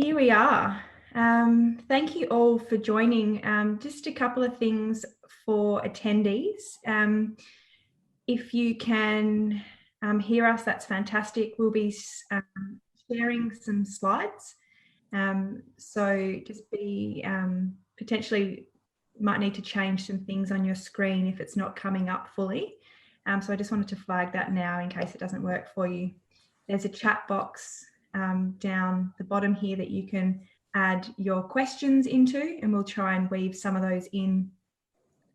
Here we are. Thank you all for joining. Just a couple of things for attendees. If you can hear us, that's fantastic. We'll be sharing some slides. So just be potentially might need to change some things on your screen if it's not coming up fully. So I just wanted to flag that now in case it doesn't work for you. There's a chat box down the bottom here that you can add your questions into, and we'll try and weave some of those in,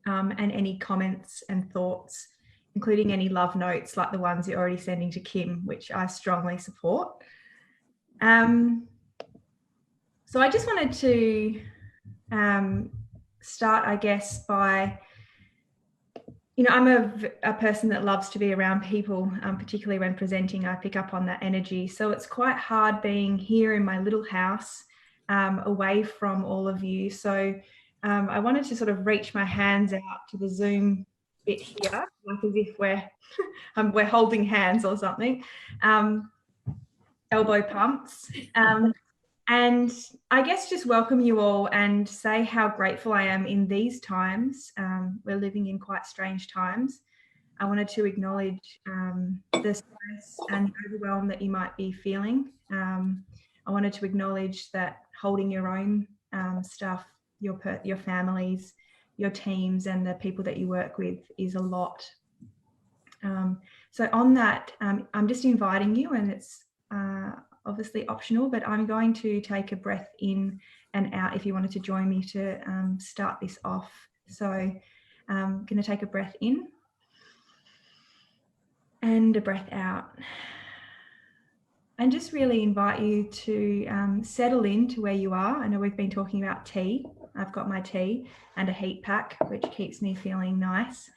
and any comments and thoughts, including any love notes like the ones you're already sending to Kim, which I strongly support. So I just wanted to start, I guess, by, I'm a person that loves to be around people, particularly when presenting. I pick up on that energy. So it's quite hard being here in my little house, away from all of you. So I wanted to sort of reach my hands out to the Zoom bit here, like as if we're holding hands or something. Elbow pumps. And I guess just welcome you all and say how grateful I am in these times. We're living in quite strange times. I wanted to acknowledge the stress and overwhelm that you might be feeling. I wanted to acknowledge that holding your own stuff, your families, your teams, and the people that you work with is a lot. So on that, I'm just inviting you, and it's obviously optional, but I'm going to take a breath in and out if you wanted to join me to start this off. So I'm going to take a breath in and a breath out. And just really invite you to settle into where you are. I know we've been talking about tea. I've got my tea and a heat pack, which keeps me feeling nice.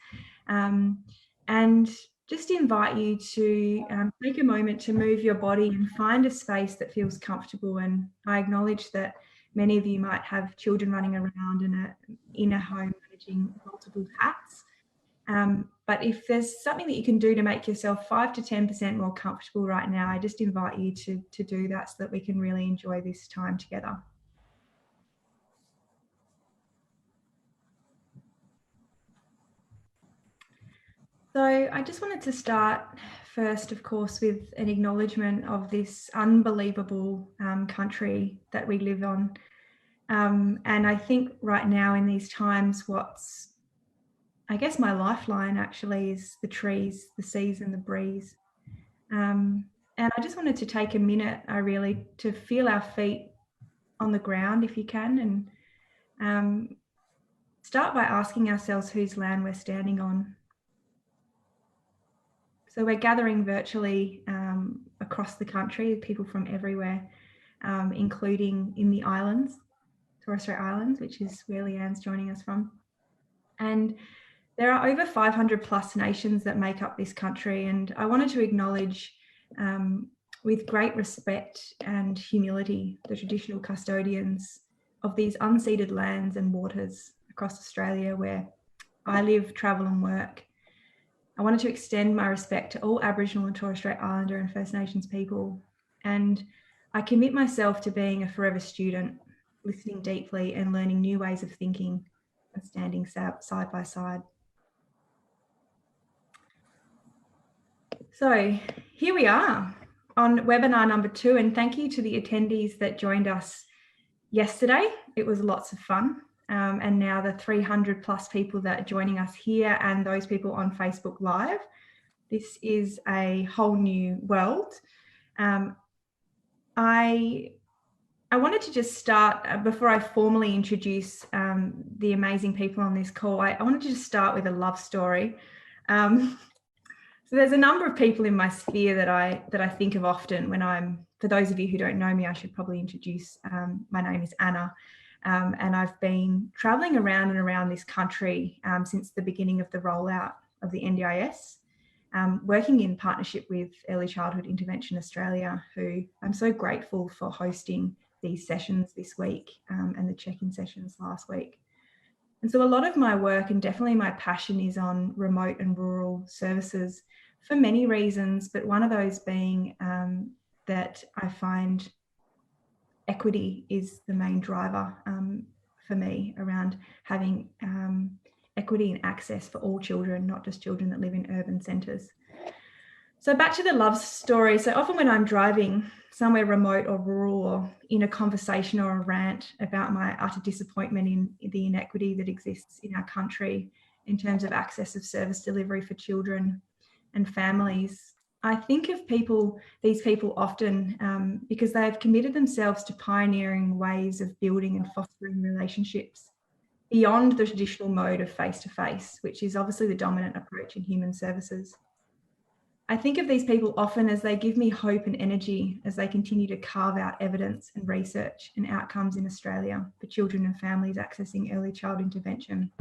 And just invite you to take a moment to move your body and find a space that feels comfortable. And I acknowledge that many of you might have children running around in a home managing multiple hats. But if there's something that you can do to make yourself 5 to 10% more comfortable right now, I just invite you to do that so that we can really enjoy this time together. So I just wanted to start first, of course, with an acknowledgement of this unbelievable country that we live on. And I think right now in these times, what's, I guess, my lifeline actually is the trees, the seas and the breeze. And I just wanted to take a minute, to feel our feet on the ground if you can, and start by asking ourselves whose land we're standing on. So we're gathering virtually across the country, people from everywhere, including in the islands, Torres Strait Islands, which is where Leanne's joining us from. And there are over 500 plus nations that make up this country. And I wanted to acknowledge with great respect and humility the traditional custodians of these unceded lands and waters across Australia where I live, travel and work. I wanted to extend my respect to all Aboriginal and Torres Strait Islander and First Nations people. And I commit myself to being a forever student, listening deeply and learning new ways of thinking and standing side by side. So here we are on webinar number 2, and thank you to the attendees that joined us yesterday. It was lots of fun. And now the 300 plus people that are joining us here and those people on Facebook Live. This is a whole new world. I wanted to just start, before I formally introduce the amazing people on this call, I wanted to just start with a love story. So there's a number of people in my sphere that I think of often when for those of you who don't know me, I should probably introduce, my name is Anna. And I've been travelling around and around this country since the beginning of the rollout of the NDIS, working in partnership with Early Childhood Intervention Australia, who I'm so grateful for hosting these sessions this week and the check-in sessions last week. And so a lot of my work, and definitely my passion, is on remote and rural services for many reasons, but one of those being that I find equity is the main driver for me around having equity and access for all children, not just children that live in urban centres. So back to the love story. So often when I'm driving somewhere remote or rural or in a conversation or a rant about my utter disappointment in the inequity that exists in our country in terms of access of service delivery for children and families, I think of these people often because they have committed themselves to pioneering ways of building and fostering relationships beyond the traditional mode of face-to-face, which is obviously the dominant approach in human services. I think of these people often as they give me hope and energy as they continue to carve out evidence and research and outcomes in Australia for children and families accessing early child intervention.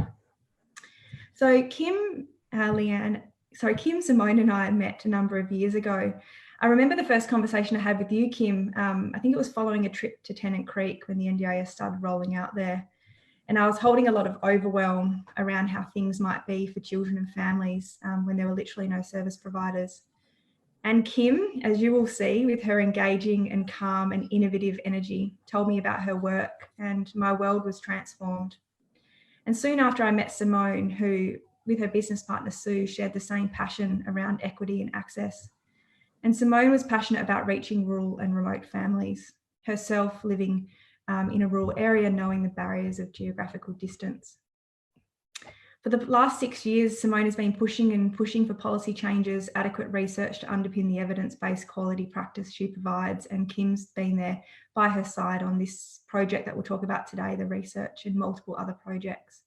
So Kim, Simone and I met a number of years ago. I remember the first conversation I had with you, Kim. I think it was following a trip to Tennant Creek when the NDIS started rolling out there. And I was holding a lot of overwhelm around how things might be for children and families when there were literally no service providers. And Kim, as you will see, with her engaging and calm and innovative energy, told me about her work, and my world was transformed. And soon after, I met Simone, who, with her business partner Sue, shared the same passion around equity and access. And Simone was passionate about reaching rural and remote families, herself living in a rural area, knowing the barriers of geographical distance. For the last 6 years, Simone has been pushing for policy changes, adequate research to underpin the evidence-based quality practice she provides, and Kim's been there by her side on this project that we'll talk about today, the research, and multiple other projects.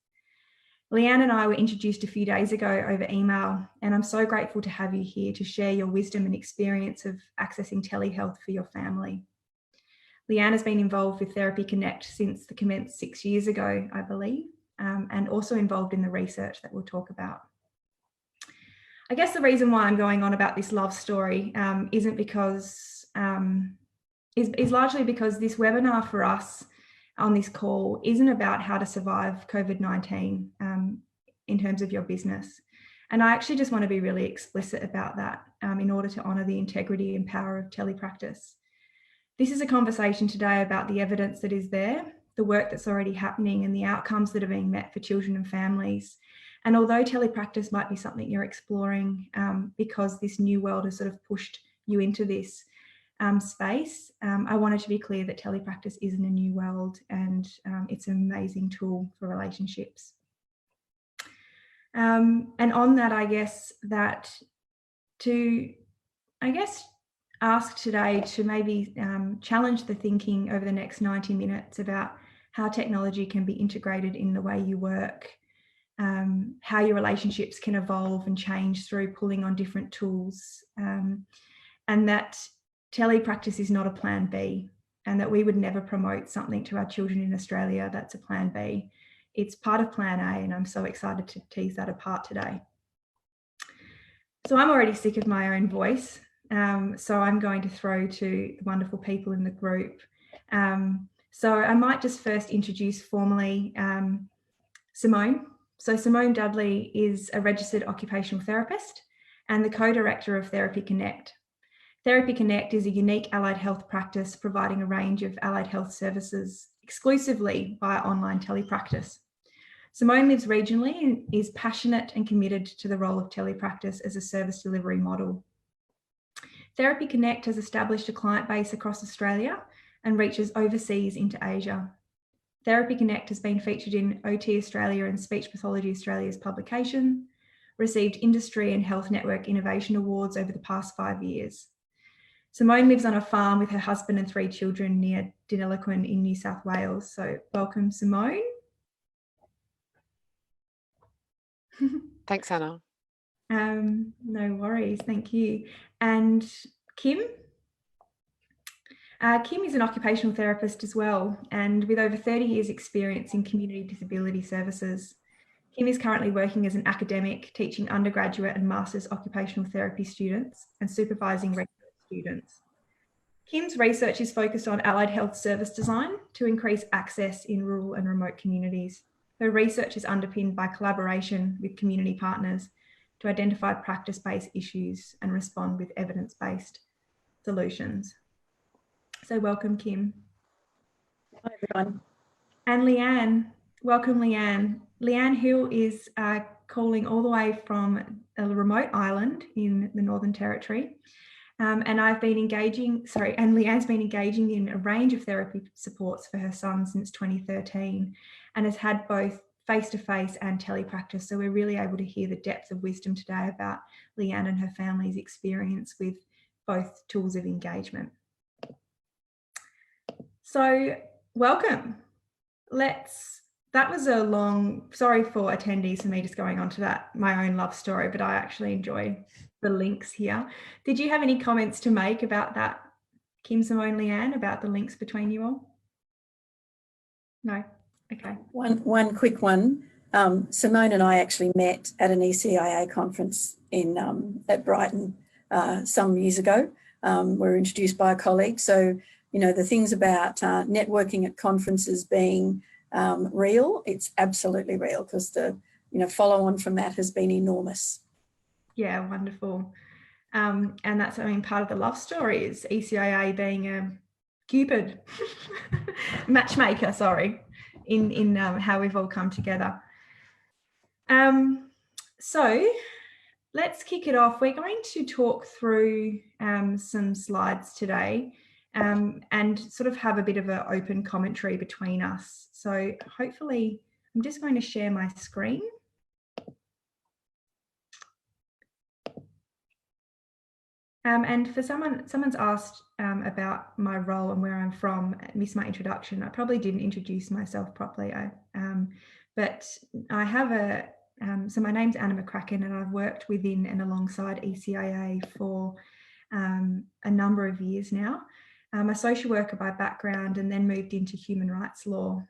Leanne and I were introduced a few days ago over email, and I'm so grateful to have you here to share your wisdom and experience of accessing telehealth for your family. Leanne has been involved with Therapy Connect since the commence 6 years ago, I believe, and also involved in the research that we'll talk about. I guess the reason why I'm going on about this love story is largely because this webinar for us on this call isn't about how to survive COVID-19 in terms of your business. And I actually just want to be really explicit about that in order to honour the integrity and power of telepractice. This is a conversation today about the evidence that is there, the work that's already happening, and the outcomes that are being met for children and families. And although telepractice might be something you're exploring because this new world has sort of pushed you into this space, I wanted to be clear that telepractice isn't a new world, and it's an amazing tool for relationships. And on that, ask today to maybe challenge the thinking over the next 90 minutes about how technology can be integrated in the way you work, how your relationships can evolve and change through pulling on different tools, and that telepractice is not a plan B, and that we would never promote something to our children in Australia that's a plan B. It's part of plan A, and I'm so excited to tease that apart today. So I'm already sick of my own voice. So I'm going to throw to the wonderful people in the group. So I might just first introduce formally Simone. So Simone Dudley is a registered occupational therapist and the co-director of Therapy Connect. Therapy Connect is a unique allied health practice providing a range of allied health services exclusively via online telepractice. Simone lives regionally and is passionate and committed to the role of telepractice as a service delivery model. Therapy Connect has established a client base across Australia and reaches overseas into Asia. Therapy Connect has been featured in OT Australia and Speech Pathology Australia's publication, received Industry and Health Network Innovation Awards over the past 5 years. Simone lives on a farm with her husband and 3 children near Deniliquin in New South Wales. So welcome, Simone. Thanks, Anna. No worries, thank you. And Kim? Kim is an occupational therapist as well, and with over 30 years experience in community disability services. Kim is currently working as an academic, teaching undergraduate and master's occupational therapy students and supervising research students. Kim's research is focused on allied health service design to increase access in rural and remote communities. Her research is underpinned by collaboration with community partners to identify practice-based issues and respond with evidence-based solutions. So welcome, Kim. Hi, everyone. And Leanne, welcome Leanne. Leanne Hill is calling all the way from a remote island in the Northern Territory. And I've been engaging, and Leanne's been engaging in a range of therapy supports for her son since 2013 and has had both face-to-face and telepractice. So we're really able to hear the depth of wisdom today about Leanne and her family's experience with both tools of engagement. So welcome. That was a long, sorry for attendees for me just going on to that, my own love story, but I actually enjoy the links here. Did you have any comments to make about that, Kim, Simone, Leanne, about the links between you all? No? Okay. One quick one. Simone and I actually met at an ECIA conference at Brighton some years ago. We were introduced by a colleague. So, you know, the things about networking at conferences being real, it's absolutely real, because the follow on from that has been enormous. Yeah, wonderful. And that's, I mean, part of the love story is ECIA being a Cupid matchmaker, sorry, in how we've all come together. So let's kick it off. We're going to talk through some slides today and sort of have a bit of an open commentary between us. So hopefully, I'm just going to share my screen. And for someone's asked about my role and where I'm from, missed my introduction. I probably didn't introduce myself properly, but I have so my name's Anna McCracken, and I've worked within and alongside ECIA for a number of years now. I'm a social worker by background and then moved into human rights law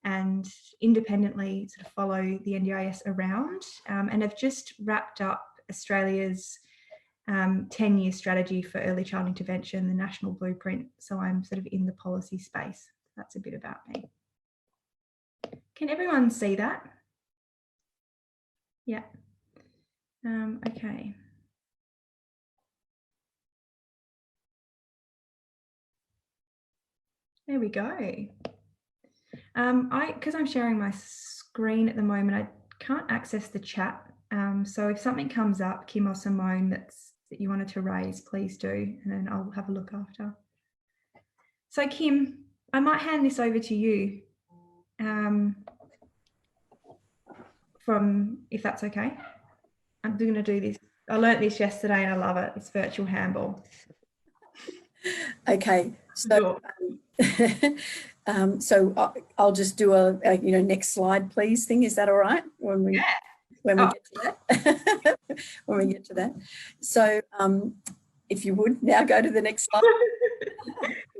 and independently sort of follow the NDIS around and have just wrapped up Australia's 10-year strategy for early child intervention, the national blueprint. So I'm sort of in the policy space. That's a bit about me. Can everyone see that? Yeah. Okay. There we go. Because I'm sharing my screen at the moment, I can't access the chat. So if something comes up, Kim or Simone, that you wanted to raise, please do, and then I'll have a look after. So Kim, I might hand this over to you, if that's okay. I'm going to do this. I learnt this yesterday and I love it. It's virtual handball. Okay, so so I'll just do a next slide, please thing. Is that all right? When we get to that. When we get to that. So if you would now go to the next slide.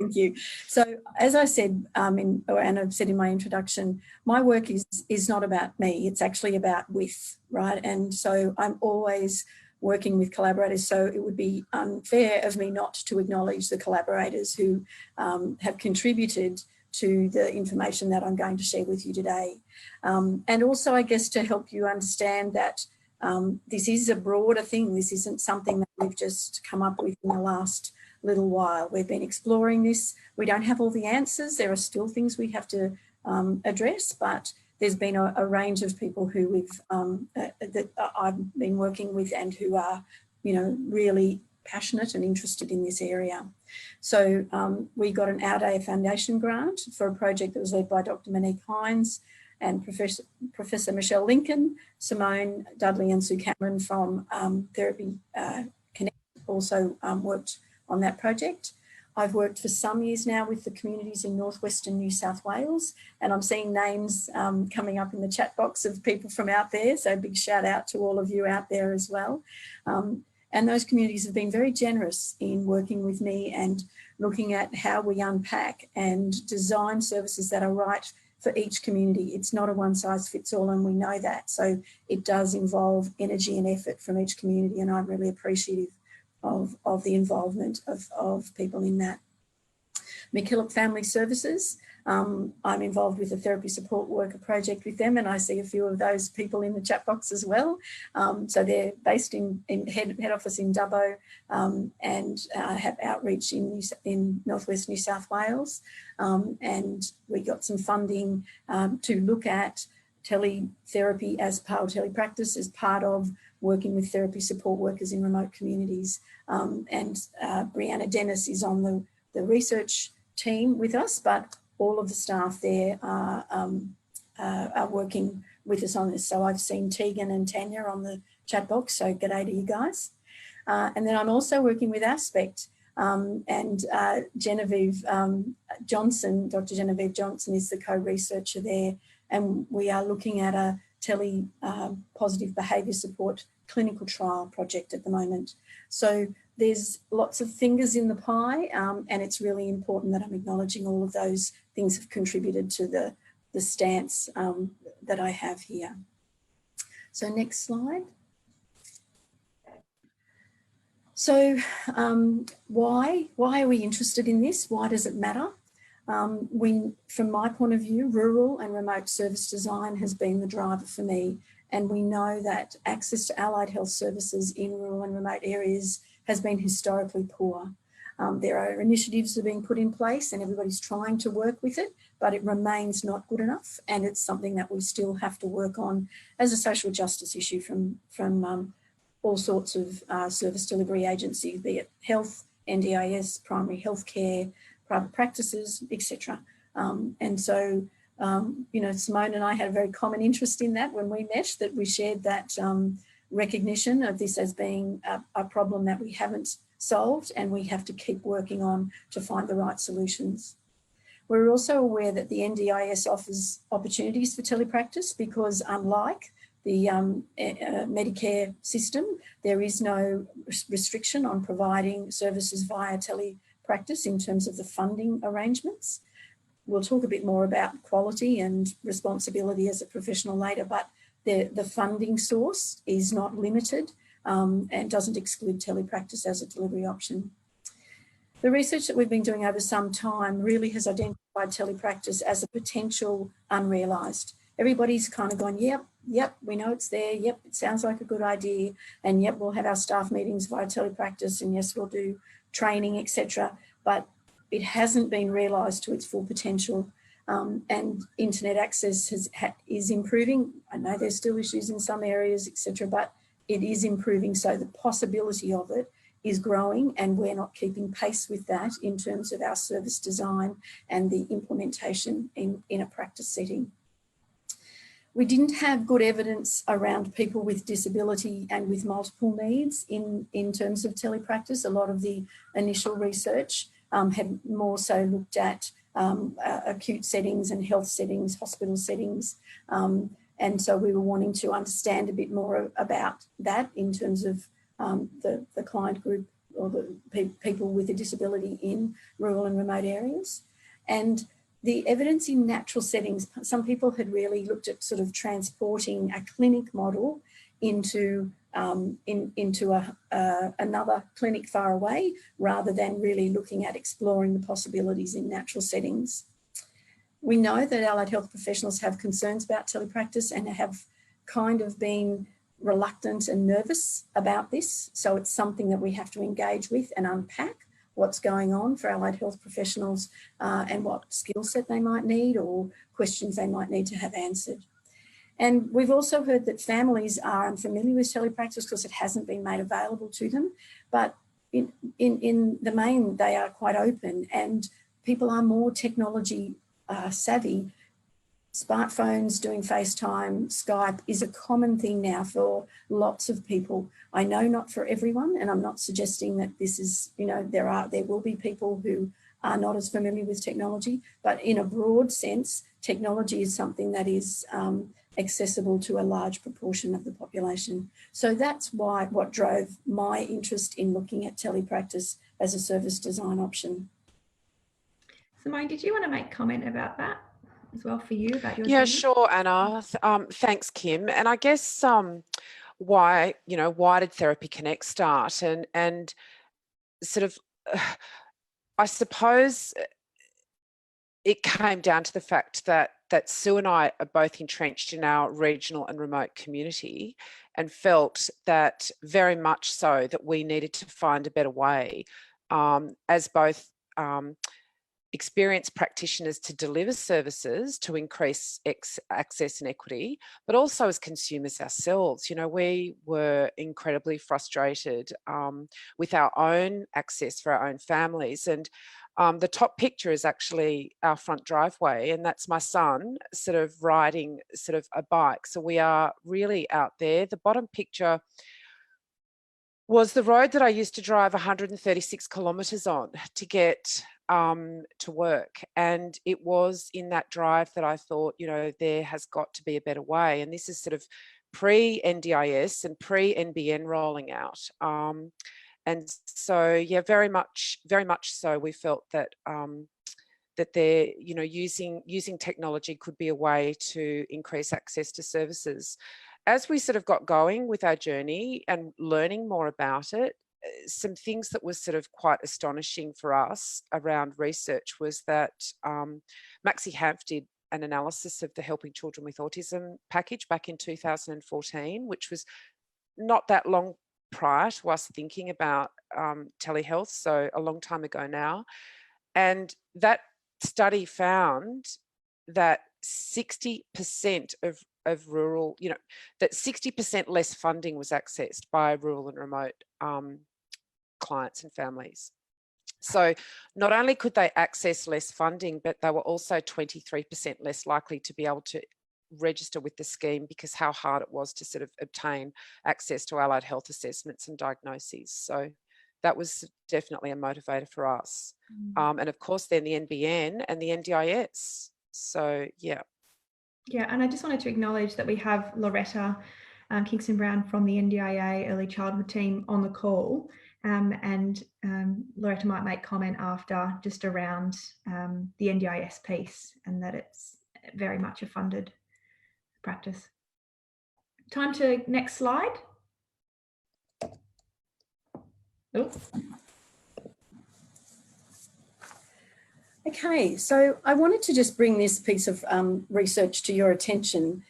Thank you. So as I said, and I've said in my introduction, my work is not about me. It's actually about with, right? And so I'm always working with collaborators. So it would be unfair of me not to acknowledge the collaborators who have contributed to the information that I'm going to share with you today. And also, I guess, to help you understand that this is a broader thing. This isn't something that we've just come up with in the last little while. We've been exploring this. We don't have all the answers. There are still things we have to address, but there's been a range of people who that I've been working with and who are, really passionate and interested in this area. So we got an Our Day Foundation grant for a project that was led by Dr. Monique Hines and Professor Michelle Lincoln, Simone, Dudley and Sue Cameron from Therapy Connect also worked on that project. I've worked for some years now with the communities in northwestern New South Wales, and I'm seeing names coming up in the chat box of people from out there, so big shout out to all of you out there as well. And those communities have been very generous in working with me and looking at how we unpack and design services that are right for each community. It's not a one size fits all, and we know that. So it does involve energy and effort from each community, and I'm really appreciative of the involvement of people in that. McKillop Family Services. I'm involved with a therapy support worker project with them, and I see a few of those people in the chat box as well. So they're based in head office in Dubbo, and have outreach in northwest New South Wales. And we got some funding to look at teletherapy as part of telepractice, as part of working with therapy support workers in remote communities. And Brianna Dennis is on the research team with us, but all of the staff there are working with us on this. So I've seen Tegan and Tanya on the chat box, so g'day to you guys. And then I'm also working with Aspect, and Genevieve Johnson, Dr. Genevieve Johnson is the co-researcher there, and we are looking at a positive behaviour support clinical trial project at the moment. So there's lots of fingers in the pie, and it's really important that I'm acknowledging all of those things have contributed to the stance that I have here. So next slide. So why are we interested in this? Why does it matter? From my point of view, rural and remote service design has been the driver for me. And we know that access to allied health services in rural and remote areas has been historically poor. There are initiatives that are being put in place and everybody's trying to work with it, but it remains not good enough. And it's something that we still have to work on as a social justice issue from all sorts of service delivery agencies, be it health, NDIS, primary healthcare, private practices, etc. And so, you know, Simone and I had a very common interest in that when we met, that we shared that recognition of this as being a problem that we haven't solved, and we have to keep working on to find the right solutions. We're also aware that the NDIS offers opportunities for telepractice because, unlike the Medicare system, there is no restriction on providing services via telepractice in terms of the funding arrangements. We'll talk a bit more about quality and responsibility as a professional later, but the funding source is not limited and doesn't exclude telepractice as a delivery option. The research that we've been doing over some time really has identified telepractice as a potential unrealised. Everybody's kind of gone, yep, we know it's there, yep, it sounds like a good idea, and yep, we'll have our staff meetings via telepractice, and yes, we'll do training, etc. But it hasn't been realised to its full potential, and internet access is improving. I know there's still issues in some areas, etc., but it is improving, so the possibility of it is growing, and we're not keeping pace with that in terms of our service design and the implementation in a practice setting. We didn't have good evidence around people with disability and with multiple needs in terms of telepractice. A lot of the initial research had more so looked at acute settings and health settings, hospital settings. And so we were wanting to understand a bit more about that in terms of the client group or the people with a disability in rural and remote areas. And the evidence in natural settings, some people had really looked at sort of transporting a clinic model into another clinic far away, rather than really looking at exploring the possibilities in natural settings. We know that allied health professionals have concerns about telepractice and have kind of been reluctant and nervous about this. So it's something that we have to engage with and unpack what's going on for allied health professionals and what skill set they might need or questions they might need to have answered. And we've also heard that families are unfamiliar with telepractice because it hasn't been made available to them. But in the main, they are quite open, and people are more technology savvy. Smartphones, doing FaceTime, Skype is a common thing now for lots of people. I know not for everyone, and I'm not suggesting that this is, you know, there will be people who are not as familiar with technology, but in a broad sense, technology is something that is accessible to a large proportion of the population. So that's what drove my interest in looking at telepractice as a service design option. Simone, did you want to make comment about that as well for you, about your Yeah, journey? sure, Anna. Thanks, Kim. And I guess why did Therapy Connect start? And sort of, I suppose it came down to the fact that Sue and I are both entrenched in our regional and remote community, and felt that very much so that we needed to find a better way as both experienced practitioners to deliver services to increase access and equity, but also as consumers ourselves. You know, we were incredibly frustrated with our own access for our own families. And the top picture is actually our front driveway, and that's my son sort of riding sort of a bike. So we are really out there. The bottom picture was the road that I used to drive 136 kilometres on to get to work. And it was in that drive that I thought, you know, there has got to be a better way. And this is sort of pre-NDIS and pre-NBN rolling out. And so, yeah, very much so, we felt that that they're, you know, using technology could be a way to increase access to services. As we sort of got going with our journey and learning more about it, some things that was sort of quite astonishing for us around research was that Maxi Hamp did an analysis of the Helping Children with Autism package back in 2014, which was not that long prior to us thinking about telehealth, so a long time ago now. And that study found that 60% of rural, you know, that 60% less funding was accessed by rural and remote clients and families. So not only could they access less funding, but they were also 23% less likely to be able to register with the scheme, because how hard it was to sort of obtain access to allied health assessments and diagnoses. So that was definitely a motivator for us. And of course then the NBN and the NDIS. So yeah. Yeah, and I just wanted to acknowledge that we have Loretta Kingston Brown from the NDIA Early Childhood team on the call, and Loretta might make comment after just around the NDIS piece, and that it's very much a funded practice. Time to next slide. Oops. Okay, so I wanted to just bring this piece of research to your attention.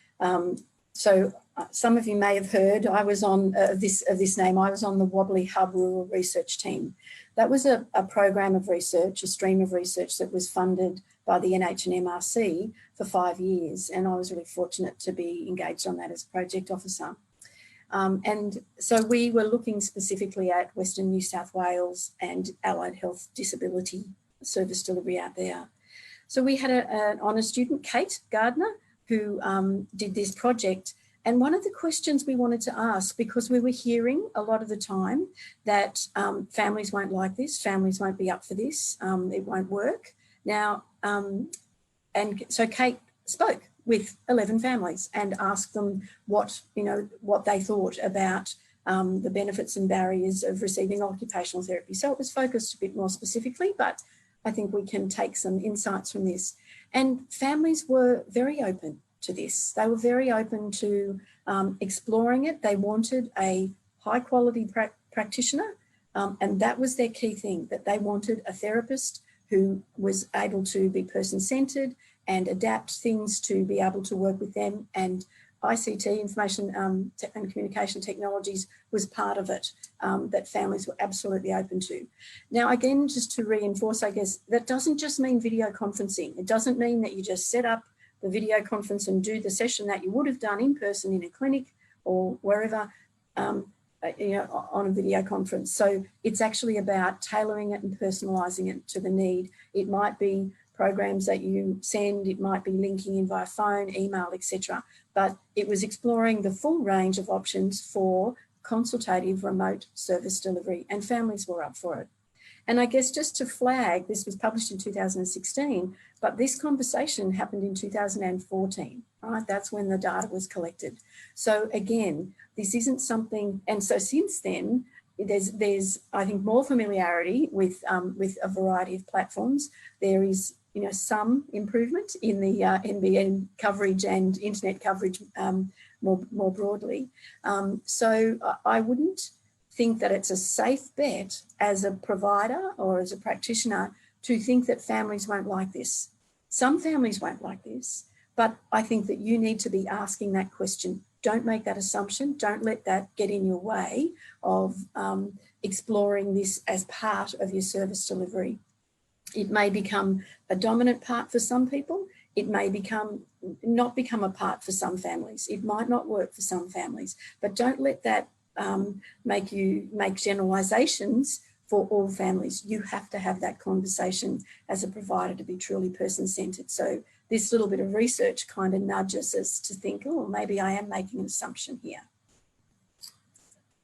Some of you may have heard I was on this name. I was on the Wobbly Hub Rural Research Team. That was a program of research, a stream of research that was funded by the NH&MRC for 5 years, and I was really fortunate to be engaged on that as a project officer. And so we were looking specifically at Western New South Wales and allied health disability service delivery out there. So we had an honours student, Kate Gardner, who did this project. And one of the questions we wanted to ask, because we were hearing a lot of the time that families won't like this, families won't be up for this, it won't work. Now, and so Kate spoke with 11 families and asked them what they thought about the benefits and barriers of receiving occupational therapy. So it was focused a bit more specifically, but I think we can take some insights from this. And families were very open to this. They were very open to exploring it. They wanted a high quality practitioner, and that was their key thing, that they wanted a therapist who was able to be person-centred and adapt things to be able to work with them. And ICT, information and communication technologies, was part of it, that families were absolutely open to. Now, again, just to reinforce, I guess, that doesn't just mean video conferencing. It doesn't mean that you just set up the video conference and do the session that you would have done in person in a clinic or wherever, on a video conference. So it's actually about tailoring it and personalising it to the need. It might be programs that you send, it might be linking in via phone, email, etc. But it was exploring the full range of options for consultative remote service delivery, and families were up for it. And I guess just to flag, this was published in 2016, but this conversation happened in 2014, right? That's when the data was collected. So again, this isn't something, and so since then, there's I think more familiarity with a variety of platforms. There is some improvement in the NBN coverage and internet coverage more broadly. So I wouldn't think that it's a safe bet as a provider or as a practitioner to think that families won't like this. Some families won't like this, but I think that you need to be asking that question. Don't make that assumption. Don't let that get in your way of exploring this as part of your service delivery. It may become a dominant part for some people. It may not become a part for some families. It might not work for some families, but don't let that make you make generalisations for all families. You have to have that conversation as a provider to be truly person-centred. So this little bit of research kind of nudges us to think, oh, maybe I am making an assumption here.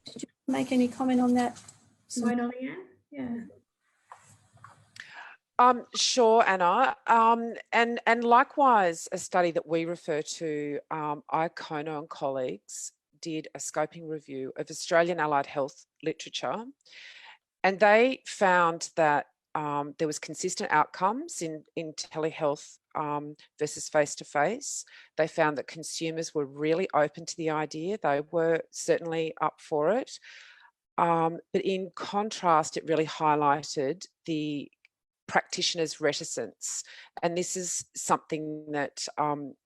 Did you make any comment on that? Simone or Leanne? Yeah. Sure, Anna. And likewise, a study that we refer to, Iacono and colleagues did a scoping review of Australian allied health literature, and they found that there was consistent outcomes in telehealth versus face-to-face. They found that consumers were really open to the idea. They were certainly up for it. But in contrast, it really highlighted the practitioners' reticence, and this is something that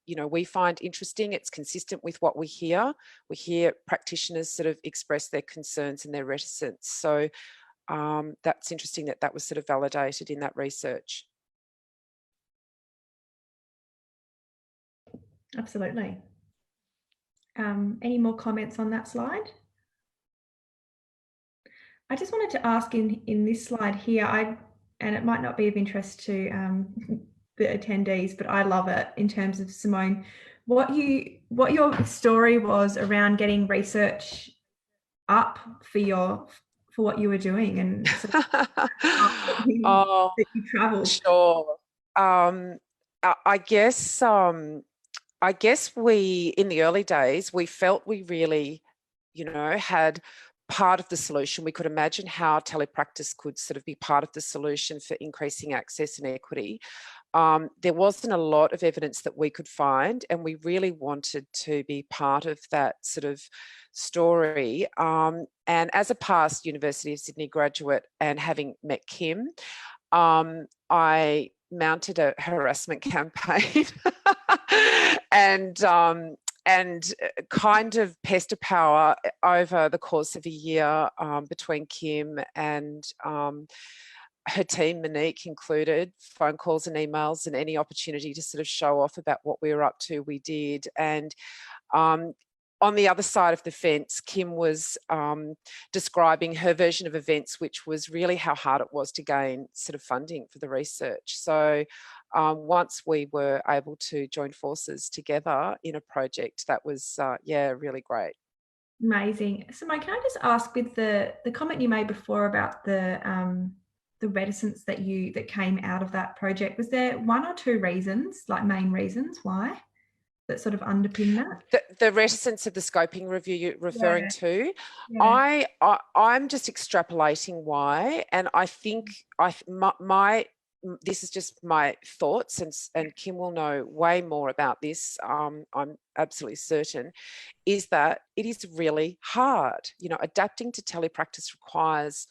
you know, we find interesting. It's consistent with what we hear. We hear practitioners sort of express their concerns and their reticence. So that's interesting that that was sort of validated in that research. Absolutely. Any more comments on that slide? I just wanted to ask in this slide here, and it might not be of interest to the attendees, but I love it in terms of Simone, what your story was around getting research up for what you were doing, and sort of that you travelled. Sure. I guess we, in the early days, we felt we really, you know, had part of the solution. We could imagine how telepractice could sort of be part of the solution for increasing access and equity. There wasn't a lot of evidence that we could find, and we really wanted to be part of that sort of story. And as a past University of Sydney graduate and having met Kim, I mounted a harassment campaign and kind of pester power over the course of a year between Kim and her team, Monique included, phone calls and emails, and any opportunity to sort of show off about what we were up to, we did. And on the other side of the fence, Kim was describing her version of events, which was really how hard it was to gain sort of funding for the research. So once we were able to join forces together in a project, that was, yeah, really great. Amazing. Simone, can I just ask, with the comment you made before about the reticence that came out of that project, was there one or two reasons, like main reasons why, that sort of underpin that? The reticence of the scoping review you're referring to, yeah. I'm just extrapolating why, and I think this is just my thoughts, and Kim will know way more about this, I'm absolutely certain, is that it is really hard. You know, adapting to telepractice requires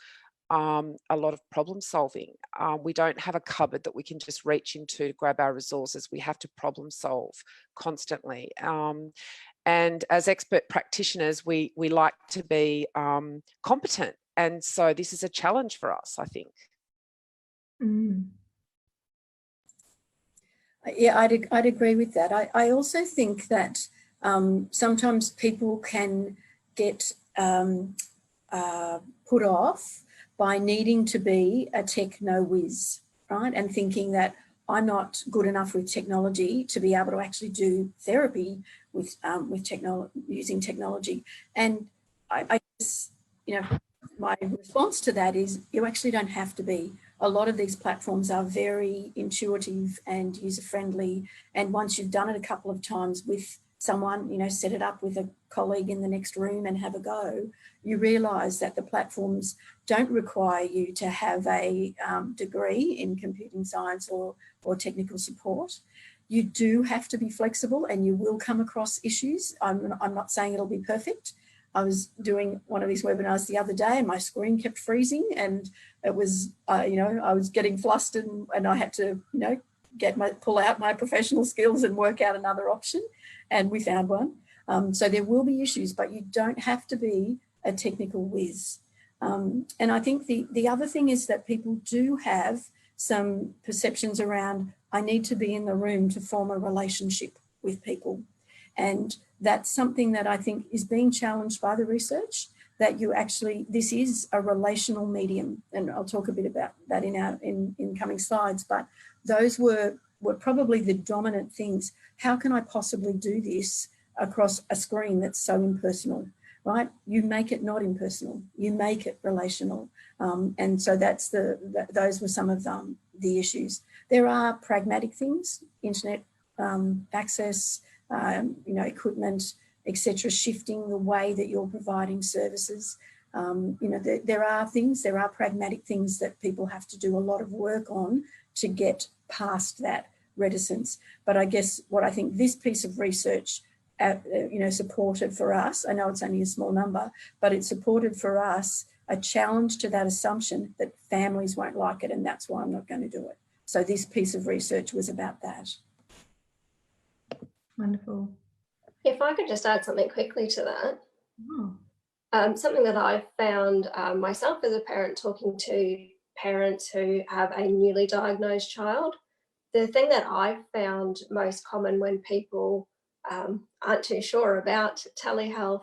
a lot of problem solving. We don't have a cupboard that we can just reach into to grab our resources. We have to problem solve constantly. And as expert practitioners, we like to be competent. And so this is a challenge for us, I think. Mm. Yeah, I'd agree with that. I also think that sometimes people can get put off by needing to be a techno-whiz, right? And thinking that I'm not good enough with technology to be able to actually do therapy with using technology. And I guess, you know, my response to that is you actually don't have to be. A lot of these platforms are very intuitive and user-friendly. And once you've done it a couple of times with someone, you know, set it up with a colleague in the next room and have a go, you realise that the platforms don't require you to have a degree in computing science or technical support. You do have to be flexible, and you will come across issues. I'm not saying it'll be perfect. I was doing one of these webinars the other day and my screen kept freezing, and it was, you know, I was getting flustered, and I had to, you know, pull out my professional skills and work out another option, and we found one. So there will be issues, but you don't have to be a technical whiz. And I think the other thing is that people do have some perceptions around, I need to be in the room to form a relationship with people. And that's something that I think is being challenged by the research, that you actually, this is a relational medium. And I'll talk a bit about that in coming slides, but those were probably the dominant things. How can I possibly do this across a screen that's so impersonal, right? You make it not impersonal, you make it relational. And so those were some of the issues. There are pragmatic things, internet access, equipment, etc., shifting the way that you're providing services. There are pragmatic things that people have to do a lot of work on to get past that reticence. But I guess what I think this piece of research supported for us, I know it's only a small number, but it supported for us a challenge to that assumption that families won't like it, and that's why I'm not going to do it. So this piece of research was about that. Wonderful. If I could just add something quickly to that. Oh. Something that I've found myself as a parent, talking to parents who have a newly diagnosed child, the thing that I've found most common when people aren't too sure about telehealth,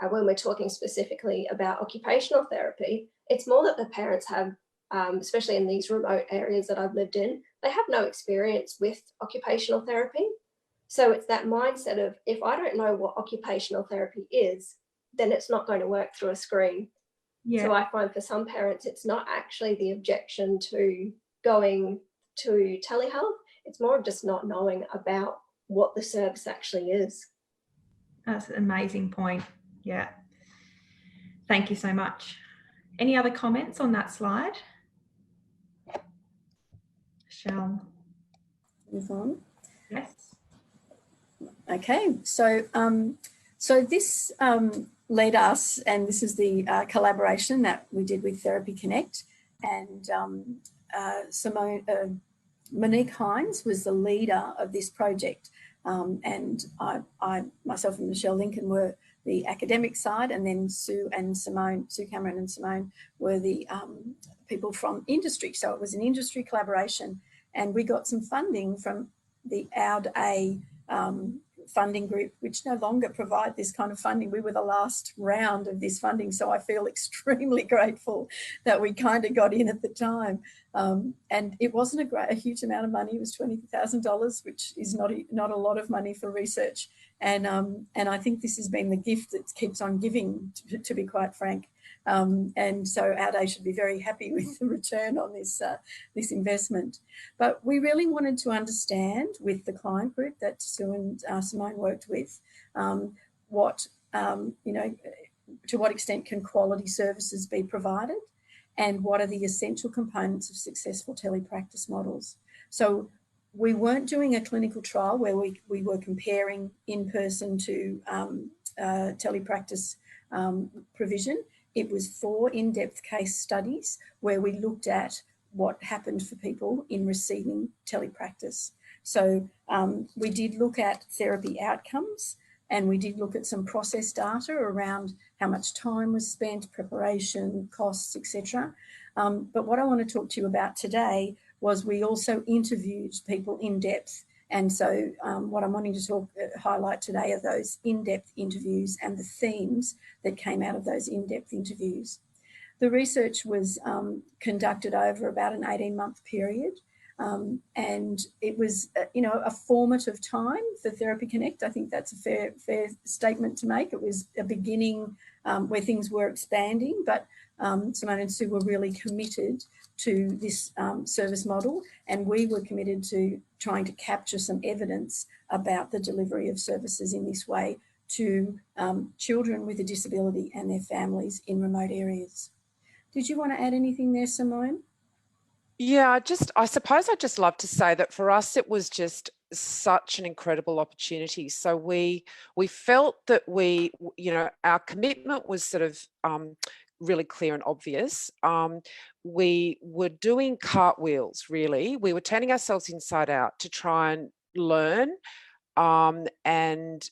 when we're talking specifically about occupational therapy, it's more that the parents have, especially in these remote areas that I've lived in, they have no experience with occupational therapy. So it's that mindset of, if I don't know what occupational therapy is, then it's not going to work through a screen. Yeah. So I find for some parents, it's not actually the objection to going to telehealth. It's more of just not knowing about what the service actually is. That's an amazing point. Yeah. Thank you so much. Any other comments on that slide? Michelle. Move on. Yes. Okay, so this led us, and this is the collaboration that we did with Therapy Connect, and Simone, Monique Hines was the leader of this project, and I myself and Michelle Lincoln were the academic side, and then Sue Cameron and Simone were the people from industry. So it was an industry collaboration, and we got some funding from the AUD-A funding group, which no longer provide this kind of funding. We were the last round of this funding, so I feel extremely grateful that we kind of got in at the time. And it wasn't a huge amount of money. It was $20,000, which is not a lot of money for research. And I think this has been the gift that keeps on giving, to be quite frank. And so AUD-A should be very happy with the return on this investment. But we really wanted to understand with the client group that Sue and Simone worked with, to what extent can quality services be provided, and what are the essential components of successful telepractice models. So we weren't doing a clinical trial where we were comparing in-person to telepractice provision. It was 4 in-depth case studies where we looked at what happened for people in receiving telepractice. So we did look at therapy outcomes, and we did look at some process data around how much time was spent, preparation, costs, etc. But what I want to talk to you about today was we also interviewed people in depth. And so what I'm wanting to highlight today are those in-depth interviews and the themes that came out of those in-depth interviews. The research was conducted over about an 18-month period, and it was, a formative time for Therapy Connect. I think that's a fair statement to make. It was a beginning where things were expanding, but Simone and Sue were really committed to this service model, and we were committed to trying to capture some evidence about the delivery of services in this way to children with a disability and their families in remote areas. Did you want to add anything there, Simone? Yeah, I suppose I'd just love to say that for us, it was just such an incredible opportunity. So we felt that our commitment was sort of really clear and obvious. We were doing cartwheels, really. We were turning ourselves inside out to try and learn and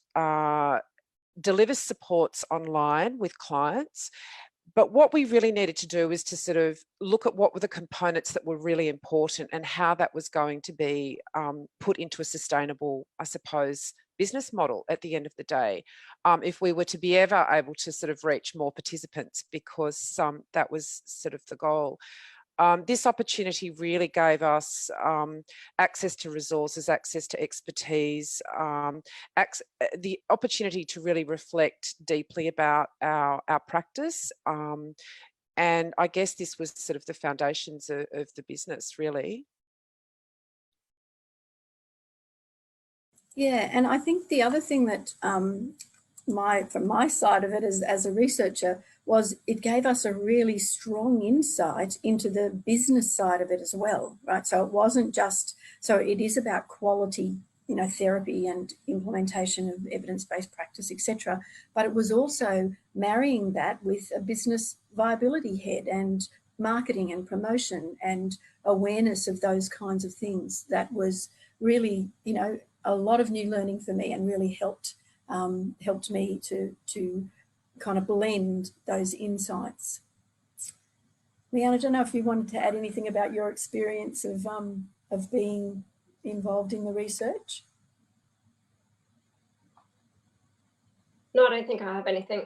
deliver supports online with clients. But what we really needed to do was to sort of look at what were the components that were really important and how that was going to be put into a sustainable, I suppose, business model at the end of the day, if we were to be ever able to sort of reach more participants, because that was sort of the goal. This opportunity really gave us access to resources, access to expertise, the opportunity to really reflect deeply about our practice. And I guess this was sort of the foundations of the business, really. Yeah, and I think the other thing that from my side of it as a researcher was it gave us a really strong insight into the business side of it as well, right? So it wasn't just, so it is about quality, you know, therapy and implementation of evidence-based practice, etc. But it was also marrying that with a business viability head and marketing and promotion and awareness of those kinds of things. That was really, you know, a lot of new learning for me, and really helped me to kind of blend those insights. Leanne, I don't know if you wanted to add anything about your experience of being involved in the research. No, I don't think I have anything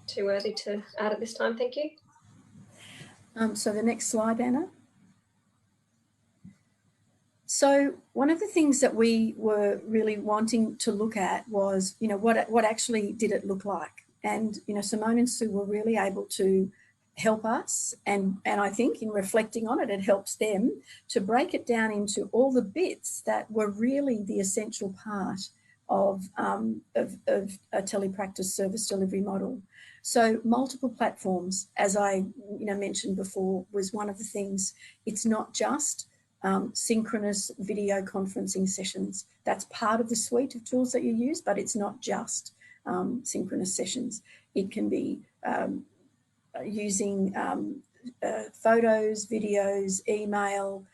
too worthy to add at this time. Thank you. So the next slide, Anna. So one of the things that we were really wanting to look at was, you know, what actually did it look like? And, you know, Simone and Sue were really able to help us. And I think in reflecting on it, it helps them to break it down into all the bits that were really the essential part of a telepractice service delivery model. So multiple platforms, as I mentioned before, was one of the things. It's not just synchronous video conferencing sessions. That's part of the suite of tools that you use, but it's not just synchronous sessions. It can be using photos, videos, email,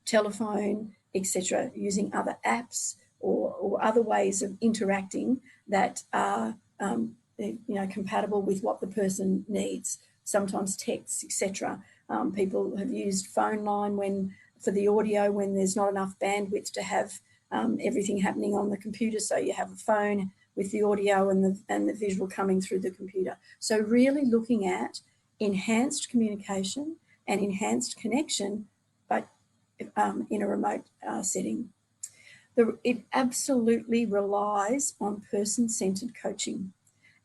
telephone, etc., using other apps or other ways of interacting that are compatible with what the person needs, sometimes texts, etc. People have used phone line for the audio when there's not enough bandwidth to have everything happening on the computer, so you have a phone with the audio and the visual coming through the computer. So really looking at enhanced communication and enhanced connection, but in a remote setting. It absolutely relies on person-centered coaching.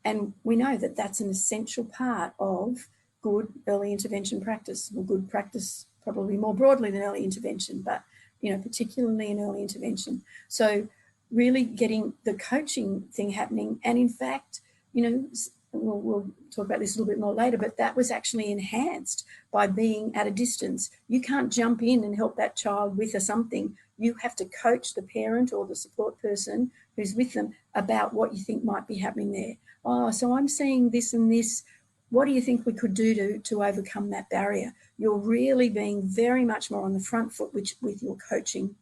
And we know that that's an essential part of good early intervention practice, or good practice probably more broadly than early intervention, but particularly in early intervention. So really getting the coaching thing happening. And in fact, we'll talk about this a little bit more later, but that was actually enhanced by being at a distance. You can't jump in and help that child with something. You have to coach the parent or the support person who's with them about what you think might be happening there. Oh, so I'm seeing this and this. What do you think we could do to overcome that barrier? You're really being very much more on the front foot with your coaching.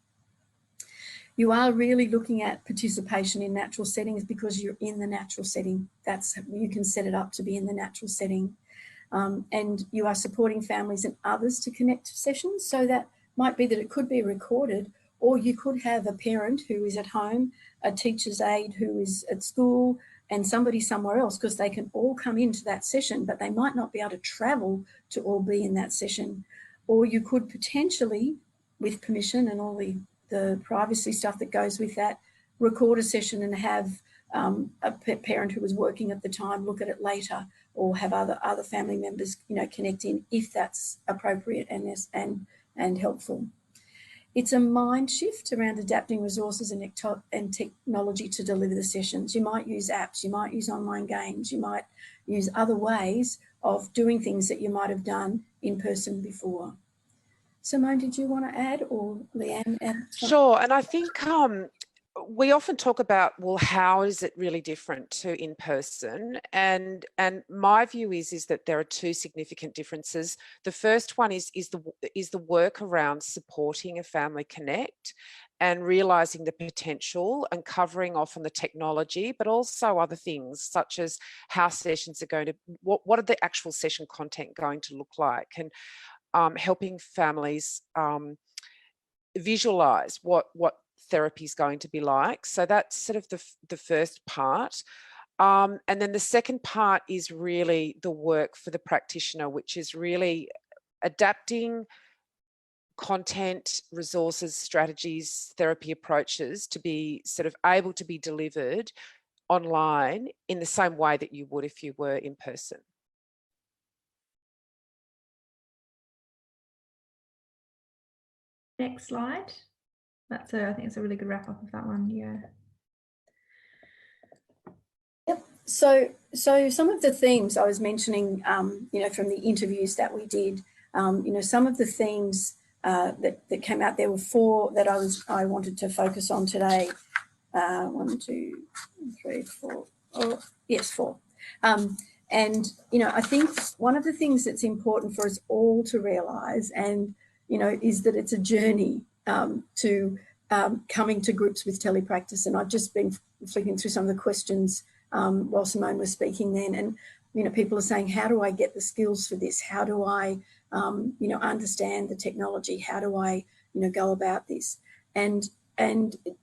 You are really looking at participation in natural settings because you're in the natural setting. You can set it up to be in the natural setting. And you are supporting families and others to connect to sessions. So that might be that it could be recorded, or you could have a parent who is at home, a teacher's aide who is at school, and somebody somewhere else, because they can all come into that session, but they might not be able to travel to all be in that session. Or you could potentially, with permission and all the privacy stuff that goes with that, record a session and have a parent who was working at the time look at it later, or have other family members connect in if that's appropriate and helpful. It's a mind shift around adapting resources and technology to deliver the sessions. You might use apps, you might use online games, you might use other ways of doing things that you might have done in person before. Simone, did you want to add, or Leanne? Sure, and I think we often talk about, well, how is it really different to in person? And my view is that there are two significant differences. The first one is the work around supporting a family connect and realizing the potential and covering off on the technology, but also other things such as how sessions are going to, what are the actual session content going to look like, and helping families visualize what therapy is going to be like. So that's sort of the first part. And then the second part is really the work for the practitioner, which is really adapting content, resources, strategies, therapy approaches to be sort of able to be delivered online in the same way that you would if you were in person. Next slide. I think it's a really good wrap up of that one. Yeah. Yep. So some of the themes I was mentioning, you know, from the interviews that we did, you know, some of the themes that came out, there were 4 that I wanted to focus on today. 1, 2, 3, 4. Oh, yes, 4. And, you know, I think one of the things that's important for us all to realise, and, you know, is that it's a journey to coming to grips with telepractice. And I've just been flicking through some of the questions while Simone was speaking then. And, you know, people are saying, how do I get the skills for this? How do I, you know, understand the technology? How do I, you know, go about this? And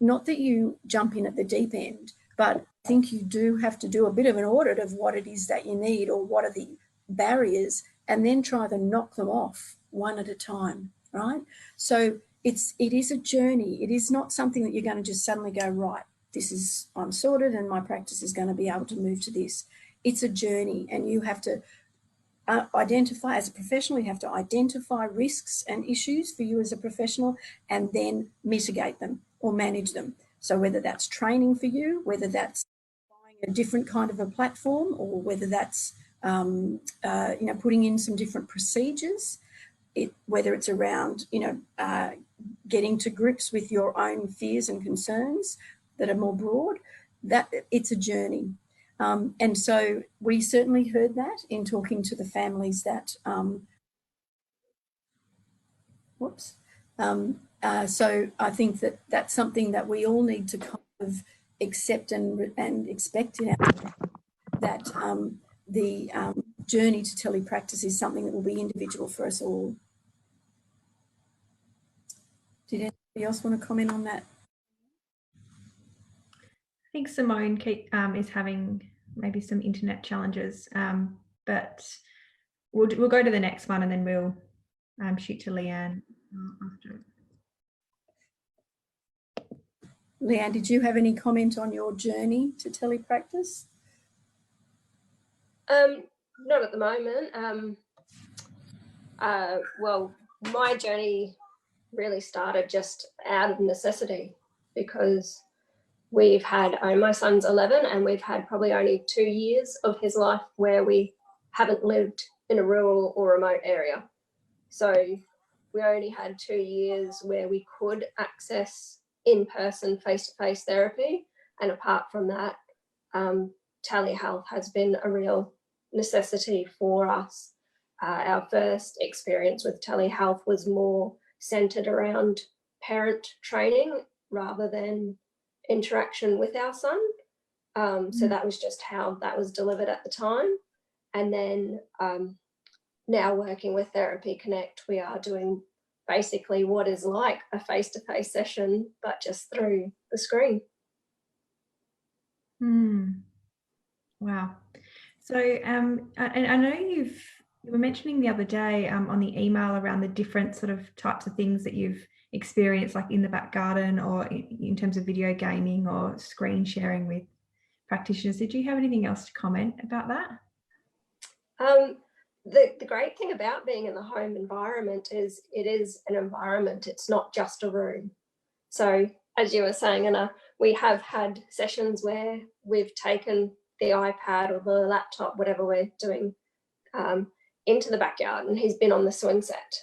not that you jump in at the deep end, but I think you do have to do a bit of an audit of what it is that you need, or what are the barriers, and then try to knock them off one at a time, right? So it is a journey. It is not something that you're going to just suddenly go, right, I'm sorted and my practice is going to be able to move to this. It's a journey, and you have to identify, as a professional, you have to identify risks and issues for you as a professional, and then mitigate them or manage them. So whether that's training for you, whether that's buying a different kind of a platform, or whether that's you know, putting in some different procedures, whether it's around, you know, getting to grips with your own fears and concerns that are more broad, that it's a journey. And so we certainly heard that in talking to the families that, so I think that that's something that we all need to kind of accept and expect in our, that the journey to telepractice is something that will be individual for us all. Did anybody else want to comment on that? I think Simone is having maybe some internet challenges, but we'll go to the next one, and then we'll shoot to Leanne after. Leanne, did you have any comment on your journey to telepractice? Not at the moment. Well, my journey really started just out of necessity, because we've had, my son's 11, and we've had probably only 2 years of his life where we haven't lived in a rural or remote area. So we only had 2 years where we could access in-person, face-to-face therapy. And apart from that, telehealth has been a real necessity for us. Our first experience with telehealth was more centered around parent training rather than interaction with our son. So that was just how that was delivered at the time. And then now working with Therapy Connect, we are doing basically what is like a face-to-face session, but just through the screen. Wow. So and I know you were mentioning the other day on the email around the different sort of types of things that you've experienced, like in the back garden, or in terms of video gaming or screen sharing with practitioners. Did you have anything else to comment about that? The great thing about being in the home environment is it is an environment. It's not just a room. So as you were saying, Anna, we have had sessions where we've taken the iPad or the laptop, whatever we're doing, into the backyard, and he's been on the swing set.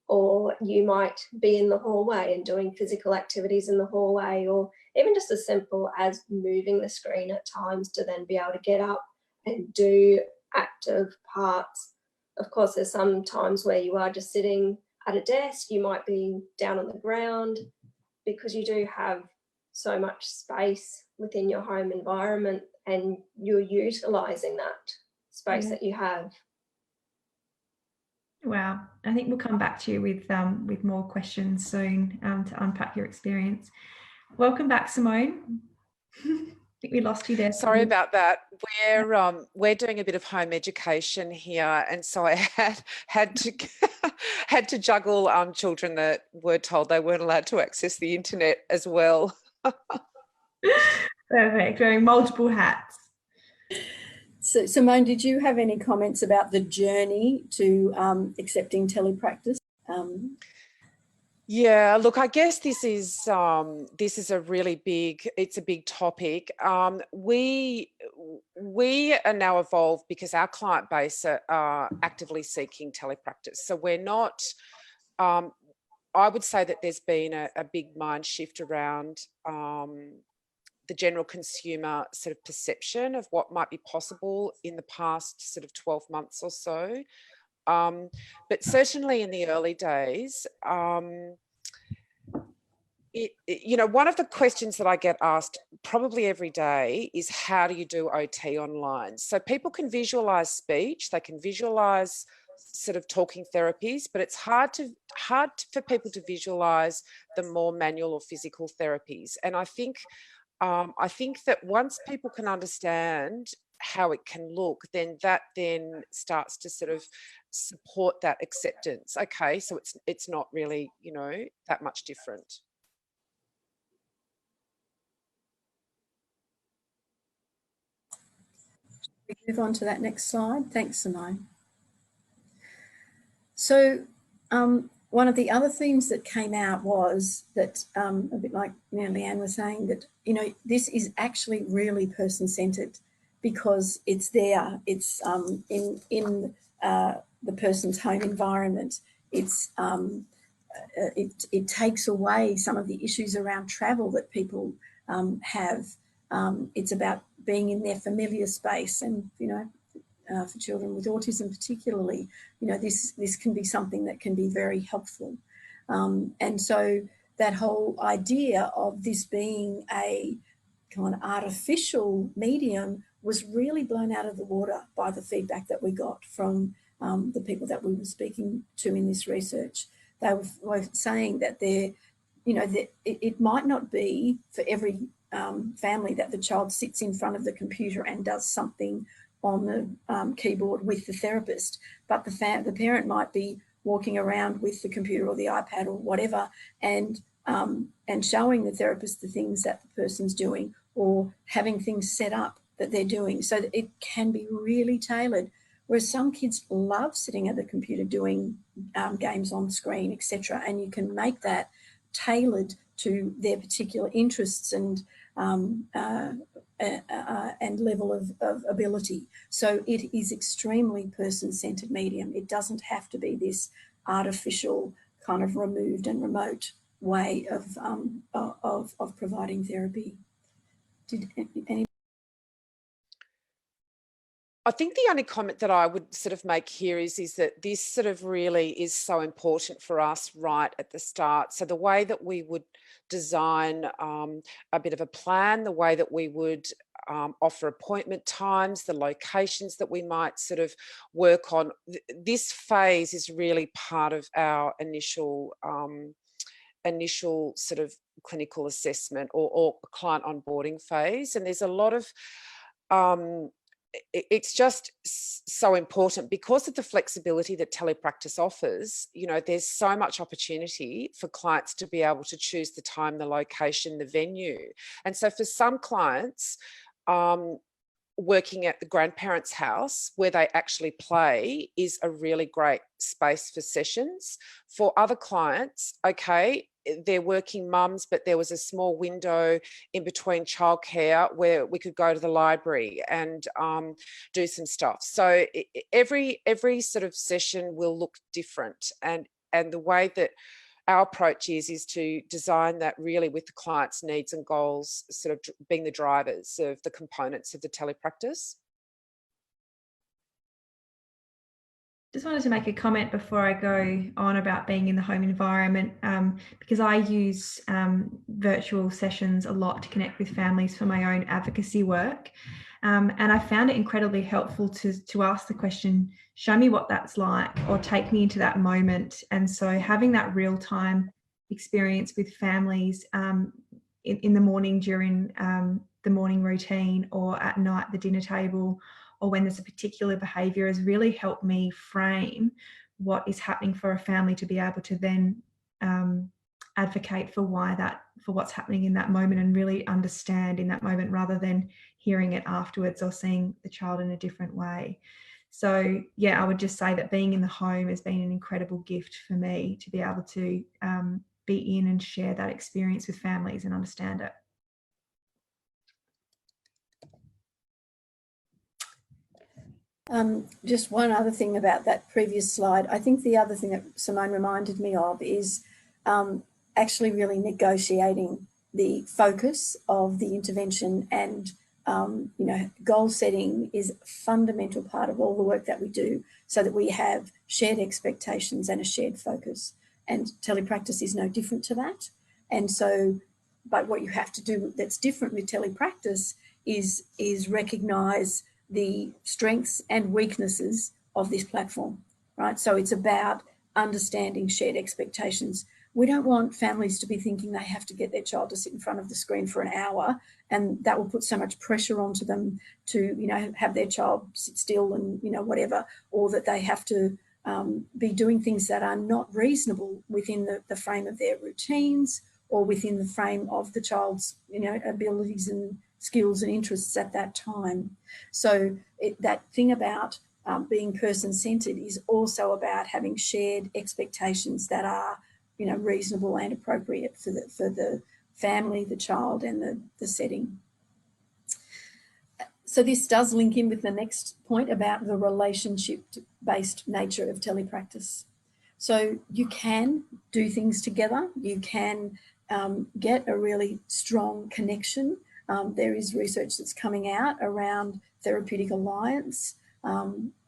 Or you might be in the hallway and doing physical activities in the hallway, or even just as simple as moving the screen at times to then be able to get up and do active parts. Of course, there's some times where you are just sitting at a desk, you might be down on the ground, because you do have so much space within your home environment and you're utilising that space that you have. Wow, I think we'll come back to you with more questions soon to unpack your experience. Welcome back, Simone. I think we lost you there. Sorry about that. We're doing a bit of home education here, and so I had to juggle children that were told they weren't allowed to access the internet as well. Perfect, wearing multiple hats. So, Simone, did you have any comments about the journey to accepting telepractice? Yeah, look, I guess this is a really big topic. We are now evolved because our client base are actively seeking telepractice. So we're not, I would say that there's been a big mind shift around the general consumer sort of perception of what might be possible in the past sort of 12 months or so. But certainly in the early days, one of the questions that I get asked probably every day is, how do you do OT online? So people can visualize speech, they can visualize sort of talking therapies, but it's hard for people to visualize the more manual or physical therapies. And I think that once people can understand how it can look, then that starts to sort of support that acceptance. Okay, so it's not really, that much different. We move on to that next slide. Thanks, Simone. So one of the other themes that came out was that, a bit like Leanne was saying, that this is actually really person-centered, because it's there. It's in the person's home environment. It's it takes away some of the issues around travel that people have. It's about being in their familiar space, and for children with autism particularly, this can be something that can be very helpful. And so that whole idea of this being a kind of artificial medium was really blown out of the water by the feedback that we got from the people that we were speaking to in this research. They were saying that that it might not be for every family that the child sits in front of the computer and does something on the keyboard with the therapist, but the parent might be walking around with the computer or the iPad or whatever, and showing the therapist the things that the person's doing, or having things set up that they're doing, so that it can be really tailored. Whereas some kids love sitting at the computer doing games on screen, etc., and you can make that tailored to their particular interests and level of ability. So it is extremely person-centered medium. It doesn't have to be this artificial kind of removed and remote way of providing therapy. Did any? I think the only comment that I would sort of make here is that this sort of really is so important for us right at the start. So the way that we would design a bit of a plan, the way that we would offer appointment times, the locations that we might sort of work on, this phase is really part of our initial sort of clinical assessment or client onboarding phase. And there's a lot of it's just so important because of the flexibility that telepractice offers. There's so much opportunity for clients to be able to choose the time, the location, the venue. And so for some clients, working at the grandparents' house where they actually play is a really great space for sessions. For other clients, okay, they're working mums, but there was a small window in between childcare where we could go to the library and do some stuff. So every sort of session will look different, and the way that our approach is to design that really with the client's needs and goals sort of being the drivers of the components of the telepractice. Just wanted to make a comment before I go on about being in the home environment, because I use virtual sessions a lot to connect with families for my own advocacy work. And I found it incredibly helpful to ask the question, show me what that's like, or take me into that moment. And so having that real-time experience with families in the morning during the morning routine, or at night, the dinner table, or when there's a particular behaviour, has really helped me frame what is happening for a family to be able to then advocate for what's happening in that moment, and really understand in that moment, rather than hearing it afterwards or seeing the child in a different way. So yeah, I would just say that being in the home has been an incredible gift for me to be able to be in and share that experience with families and understand it. Just one other thing about that previous slide. I think the other thing that Simone reminded me of is actually really negotiating the focus of the intervention, and you know, goal setting is a fundamental part of all the work that we do, so that we have shared expectations and a shared focus. And telepractice is no different to that. And so, but what you have to do that's different with telepractice is recognise the strengths and weaknesses of this platform, right? So it's about understanding shared expectations. We don't want families to be thinking they have to get their child to sit in front of the screen for an hour, and that will put so much pressure onto them to, you know, have their child sit still and, you know, whatever, or that they have to be doing things that are not reasonable within the frame of their routines, or within the frame of the child's, you know, abilities and skills and interests at that time. So that thing about being person-centred is also about having shared expectations that are, you know, reasonable and appropriate for the family, the child, and the setting. So this does link in with the next point about the relationship-based nature of telepractice. So you can do things together. You can get a really strong connection. There is research that's coming out around therapeutic alliance,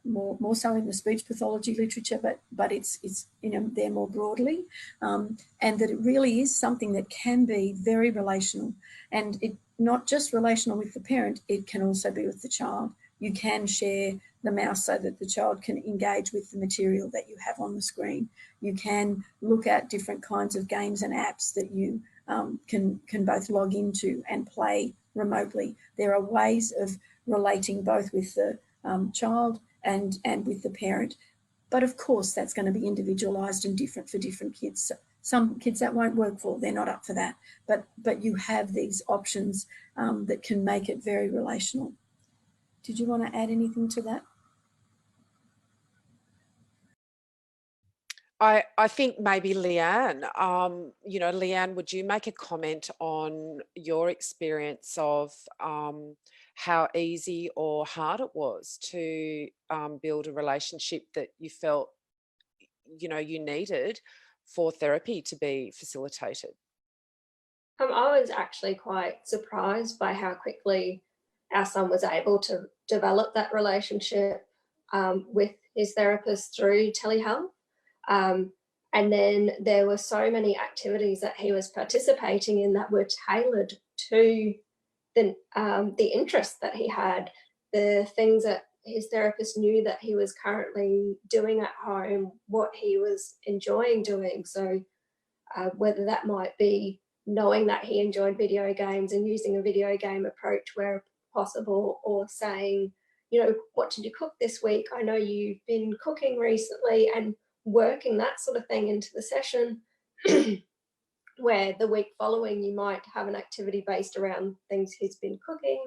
more so in the speech pathology literature, but it's you know, there more broadly, and that it really is something that can be very relational, and it not just relational with the parent, it can also be with the child. You can share the mouse so that the child can engage with the material that you have on the screen. You can look at different kinds of games and apps that you can both log into and play remotely. There are ways of relating both with the child and with the parent. But of course, that's going to be individualised and different for different kids. So some kids that won't work for, they're not up for that. But you have these options that can make it very relational. Did you want to add anything to that? I think maybe Leanne, you know, Leanne, would you make a comment on your experience of how easy or hard it was to build a relationship that you felt, you know, you needed for therapy to be facilitated? I was actually quite surprised by how quickly our son was able to develop that relationship with his therapist through telehealth. And then there were so many activities that he was participating in that were tailored to the interests that he had, the things that his therapist knew that he was currently doing at home, what he was enjoying doing. So whether that might be knowing that he enjoyed video games and using a video game approach where possible, or saying, you know, what did you cook this week? I know you've been cooking recently, and working that sort of thing into the session where the week following you might have an activity based around things he's been cooking.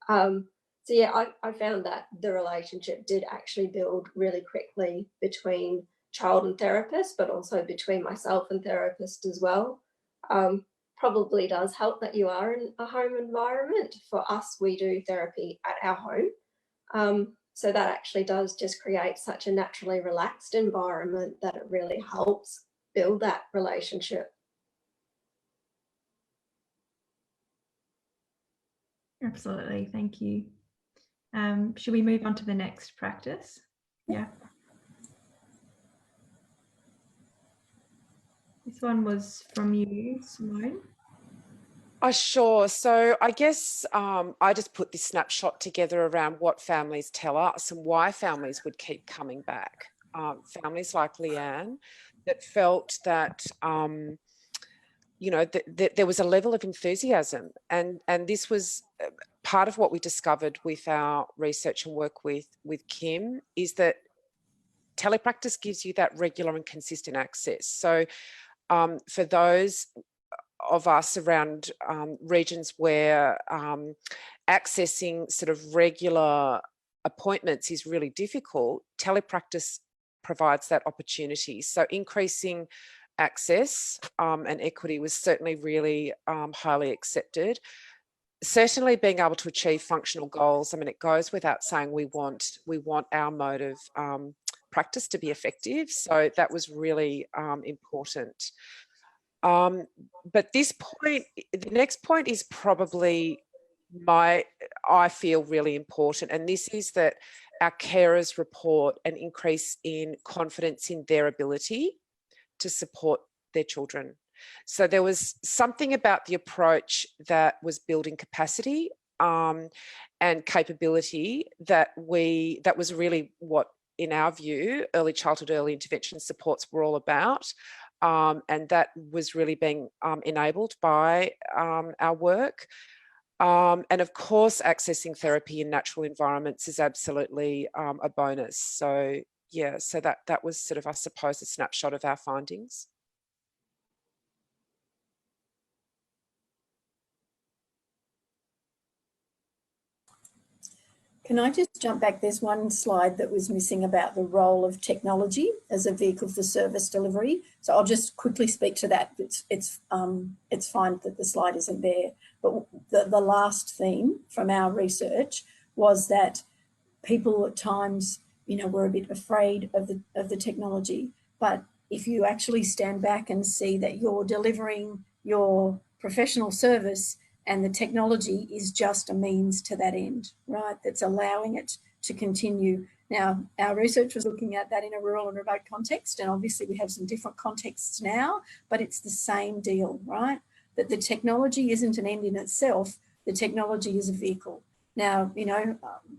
So yeah, I found that the relationship did actually build really quickly between child and therapist, but also between myself and therapist as well. Probably does help that you are in a home environment. For us, we do therapy at our home. So that actually does just create such a naturally relaxed environment that it really helps build that relationship. Absolutely, thank you. Should we move on to the next practice? Yeah. This one was from you, Simone. Sure. So I guess I just put this snapshot together around what families tell us and why families would keep coming back. Families like Leanne that felt that, you know, there was a level of enthusiasm, and this was part of what we discovered with our research and work with Kim, is that telepractice gives you that regular and consistent access. So for those of us around regions where accessing sort of regular appointments is really difficult, telepractice provides that opportunity. So increasing access and equity was certainly really highly accepted. Certainly being able to achieve functional goals, I mean, it goes without saying we want our mode of practice to be effective. So that was really important. But this point, the next point is probably I feel really important, and this is that our carers report an increase in confidence in their ability to support their children. So there was something about the approach that was building capacity and capability that was really what, in our view, early childhood, early intervention supports were all about. And that was really being enabled by our work. And of course, accessing therapy in natural environments is absolutely a bonus. So yeah, so that was sort of, I suppose, a snapshot of our findings. Can I just jump back? There's one slide that was missing about the role of technology as a vehicle for service delivery. So I'll just quickly speak to that. It's fine that the slide isn't there. But the last theme from our research was that people at times, you know, were a bit afraid of the technology. But if you actually stand back and see that you're delivering your professional service, and the technology is just a means to that end, right? That's allowing it to continue. Now, our research was looking at that in a rural and remote context, and obviously we have some different contexts now, but it's the same deal, right? That the technology isn't an end in itself, the technology is a vehicle. Now, you know,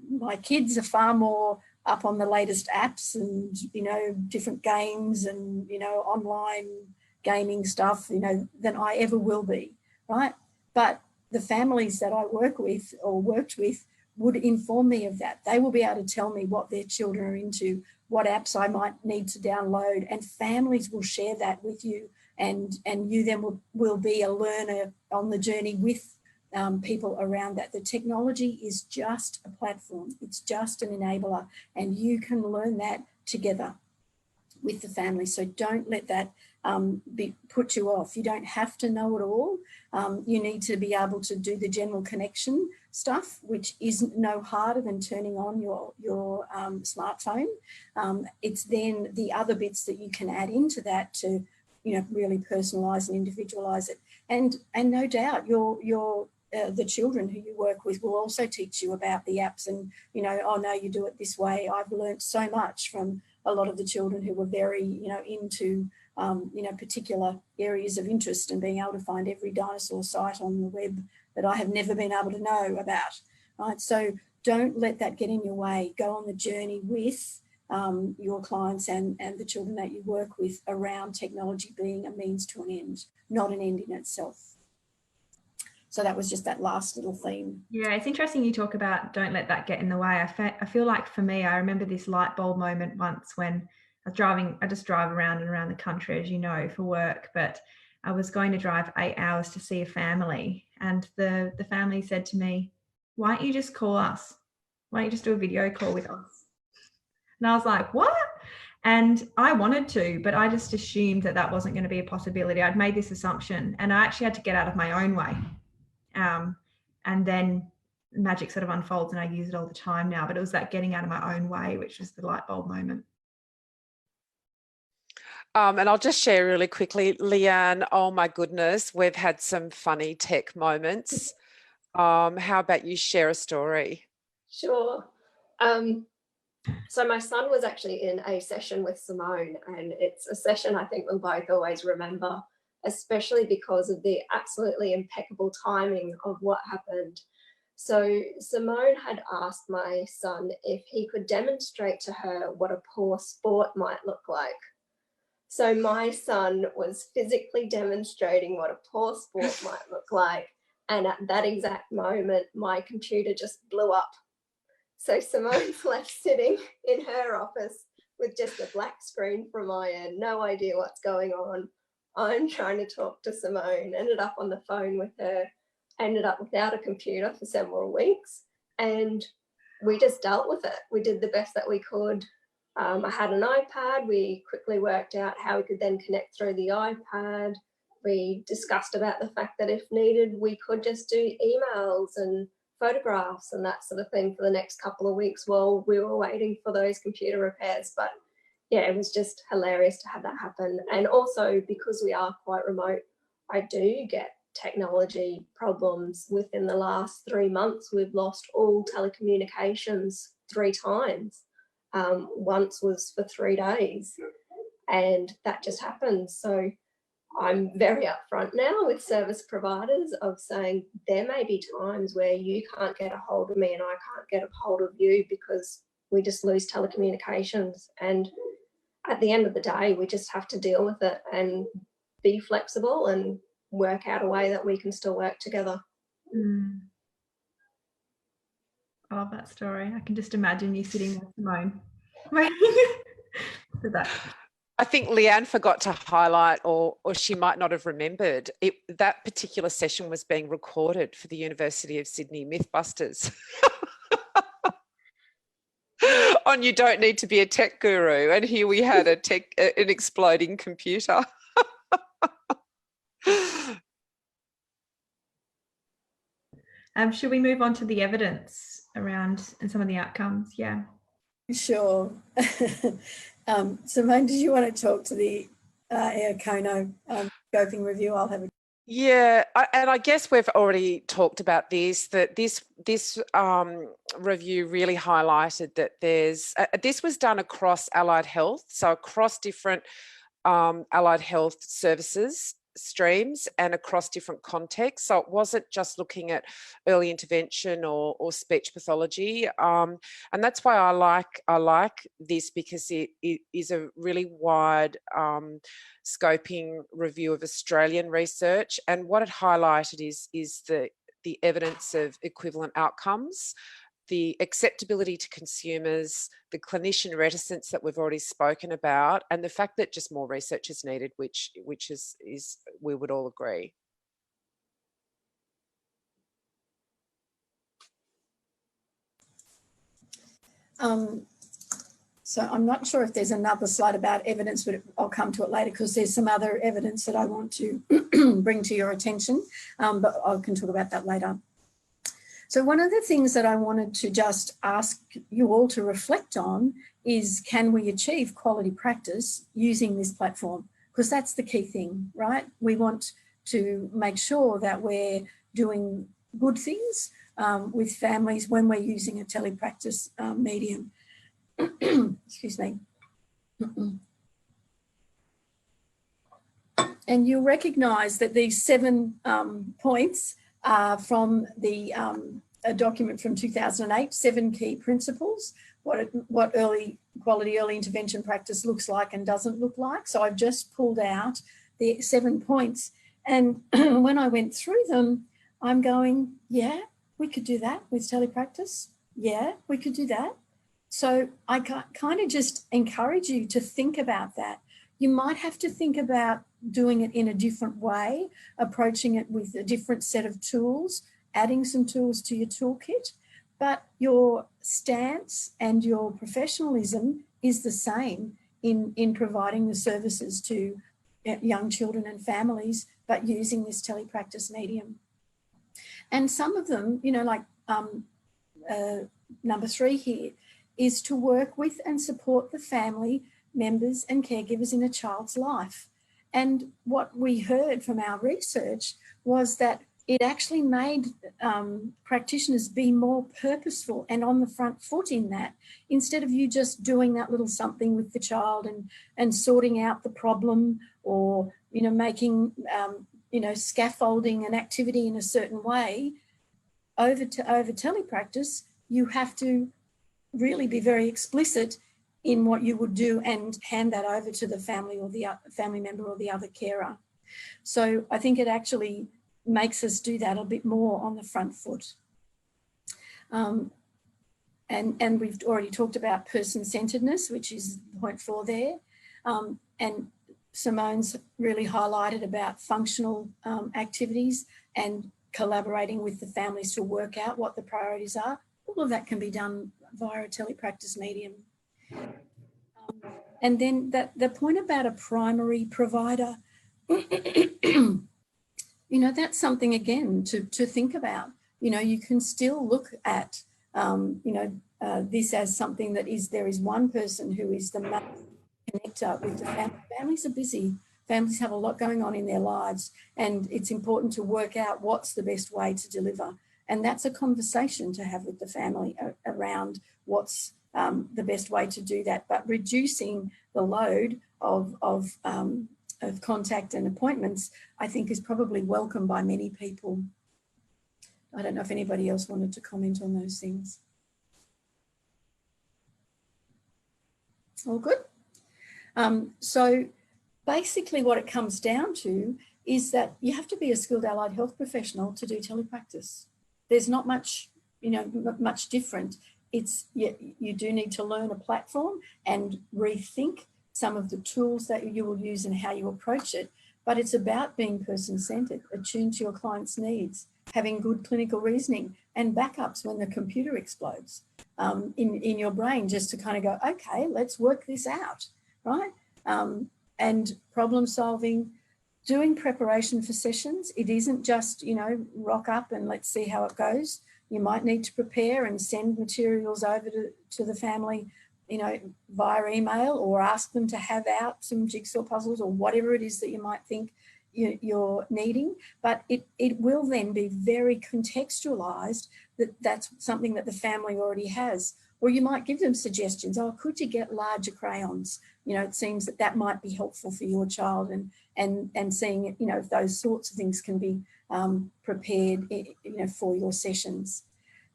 my kids are far more up on the latest apps and, you know, different games and, you know, online gaming stuff, you know, than I ever will be, right? But the families that I work with or worked with would inform me of that. They will be able to tell me what their children are into, what apps I might need to download, and families will share that with you, and you then will be a learner on the journey with people around that. The technology is just a platform. It's just an enabler, and you can learn that together with the family. So don't let that put you off. You don't have to know it all. You need to be able to do the general connection stuff, which isn't no harder than turning on your smartphone. It's then the other bits that you can add into that to, you know, really personalise and individualise it. And no doubt the children who you work with will also teach you about the apps and, you know, oh no, you do it this way. I've learnt so much from a lot of the children who were very, you know, into, you know, particular areas of interest and being able to find every dinosaur site on the web that I have never been able to know about, right? So don't let that get in your way. Go on the journey with your clients and the children that you work with around technology being a means to an end, not an end in itself. So that was just that last little theme. Yeah, it's interesting you talk about don't let that get in the way. I feel like for me, I remember this light bulb moment once when I was driving. I just drive around and around the country, as you know, for work, but I was going to drive 8 hours to see a family, and the family said to me, why don't you just call us? Why don't you just do a video call with us? And I was like, what? And I wanted to, but I just assumed that that wasn't going to be a possibility. I'd made this assumption, and I actually had to get out of my own way. And then magic sort of unfolds and I use it all the time now, but it was that getting out of my own way, which was the light bulb moment. And I'll just share really quickly, Leanne, oh my goodness, we've had some funny tech moments. How about you share a story? Sure. So my son was actually in a session with Simone, and it's a session I think we'll both always remember, especially because of the absolutely impeccable timing of what happened. So Simone had asked my son if he could demonstrate to her what a poor sport might look like. So my son was physically demonstrating what a poor sport might look like. And at that exact moment, my computer just blew up. So Simone's left sitting in her office with just a black screen from my end, no idea what's going on. I'm trying to talk to Simone, ended up on the phone with her, ended up without a computer for several weeks, and we just dealt with it. We did the best that we could. I had an iPad. We quickly worked out how we could then connect through the iPad. We discussed about the fact that if needed, we could just do emails and photographs and that sort of thing for the next couple of weeks while we were waiting for those computer repairs. But yeah, it was just hilarious to have that happen. And also because we are quite remote, I do get technology problems. Within the last 3 months, we've lost all telecommunications 3 times. Once was for 3 days, and that just happens. So I'm very upfront now with service providers of saying there may be times where you can't get a hold of me and I can't get a hold of you because we just lose telecommunications. And at the end of the day, we just have to deal with it and be flexible and work out a way that we can still work together. I love that story. I can just imagine you sitting with Simone. For that. I think Leanne forgot to highlight, or she might not have remembered, that particular session was being recorded for the University of Sydney Mythbusters. On You Don't Need to Be a Tech Guru, and here we had an exploding computer. Should we move on to the evidence around and some of the outcomes? Yeah. Sure. Simone, did you want to talk to the ECI scoping review? I'll have a... Yeah, and I guess we've already talked about this, that this review really highlighted that there's, this was done across allied health, so across different allied health services streams and across different contexts. So it wasn't just looking at early intervention or speech pathology, and that's why I like this, because it is a really wide scoping review of Australian research, and what it highlighted is the evidence of equivalent outcomes, the acceptability to consumers, the clinician reticence that we've already spoken about, and the fact that just more research is needed, which is we would all agree. So I'm not sure if there's another slide about evidence, but I'll come to it later because there's some other evidence that I want to bring to your attention, but I can talk about that later. So one of the things that I wanted to just ask you all to reflect on is, can we achieve quality practice using this platform? Because that's the key thing, right? We want to make sure that we're doing good things with families when we're using a telepractice medium. Excuse me. And you'll recognise that these 7 points from the a document from 2008, 7 key principles, what quality early intervention practice looks like and doesn't look like. So I've just pulled out the 7 points, and when I went through them, I'm going, yeah, we could do that with telepractice. Yeah, we could do that. So I kind of just encourage you to think about that. You might have to think about doing it in a different way, approaching it with a different set of tools, adding some tools to your toolkit, but your stance and your professionalism is the same in providing the services to young children and families, but using this telepractice medium. And some of them, you know, like number 3 here, is to work with and support the family members and caregivers in a child's life. And what we heard from our research was that it actually made practitioners be more purposeful and on the front foot in that, instead of you just doing that little something with the child and sorting out the problem, or, you know, making, you know, scaffolding an activity in a certain way. Over telepractice, you have to really be very explicit in what you would do and hand that over to the family or the family member or the other carer. So I think it actually makes us do that a bit more on the front foot. And we've already talked about person-centeredness, which is point 4 there. And Simone's really highlighted about functional activities and collaborating with the families to work out what the priorities are. All of that can be done via a telepractice medium. And then the point about a primary provider, you know, that's something again to think about. You know, you can still look at, you know, this as something that there is one person who is the main connector with the family. Families are busy. Families have a lot going on in their lives, and it's important to work out what's the best way to deliver. And that's a conversation to have with the family around what's the best way to do that. But reducing the load of contact and appointments, I think, is probably welcome by many people. I don't know if anybody else wanted to comment on those things. All good? So basically what it comes down to is that you have to be a skilled allied health professional to do telepractice. There's not much, you know, much different. It's you do need to learn a platform and rethink some of the tools that you will use and how you approach it. But it's about being person-centered, attuned to your client's needs, having good clinical reasoning and backups when the computer explodes in your brain, just to kind of go, okay, let's work this out, right? And problem solving, doing preparation for sessions. It isn't just, you know, rock up and let's see how it goes. You might need to prepare and send materials over to the family, you know, via email, or ask them to have out some jigsaw puzzles or whatever it is that you might think you're needing. But it will then be very contextualized that that's something that the family already has. Or you might give them suggestions. Oh, could you get larger crayons? You know, it seems that might be helpful for your child, and seeing, you know, if those sorts of things can be prepared, you know, for your sessions.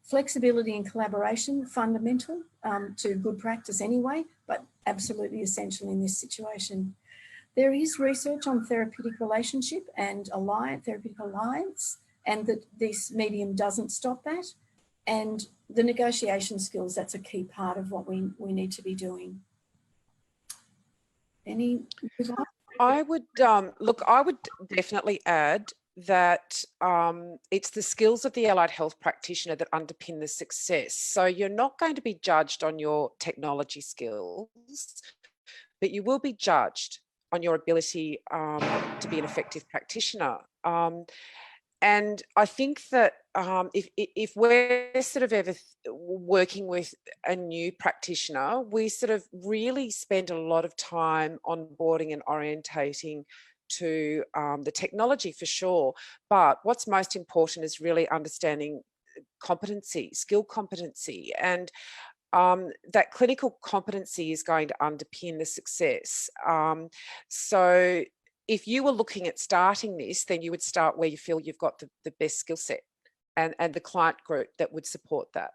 Flexibility and collaboration, fundamental to good practice anyway, but absolutely essential in this situation. There is research on therapeutic relationship and therapeutic alliance, and that this medium doesn't stop that. And the negotiation skills, that's a key part of what we need to be doing. I would look, I would definitely add that it's the skills of the allied health practitioner that underpin the success. So you're not going to be judged on your technology skills, but you will be judged on your ability to be an effective practitioner. And I think that if we're sort of ever working with a new practitioner, we sort of really spend a lot of time onboarding and orientating to the technology for sure. But what's most important is really understanding competency, skill competency, and that clinical competency is going to underpin the success. So if you were looking at starting this, then you would start where you feel you've got the best skill set and the client group that would support that.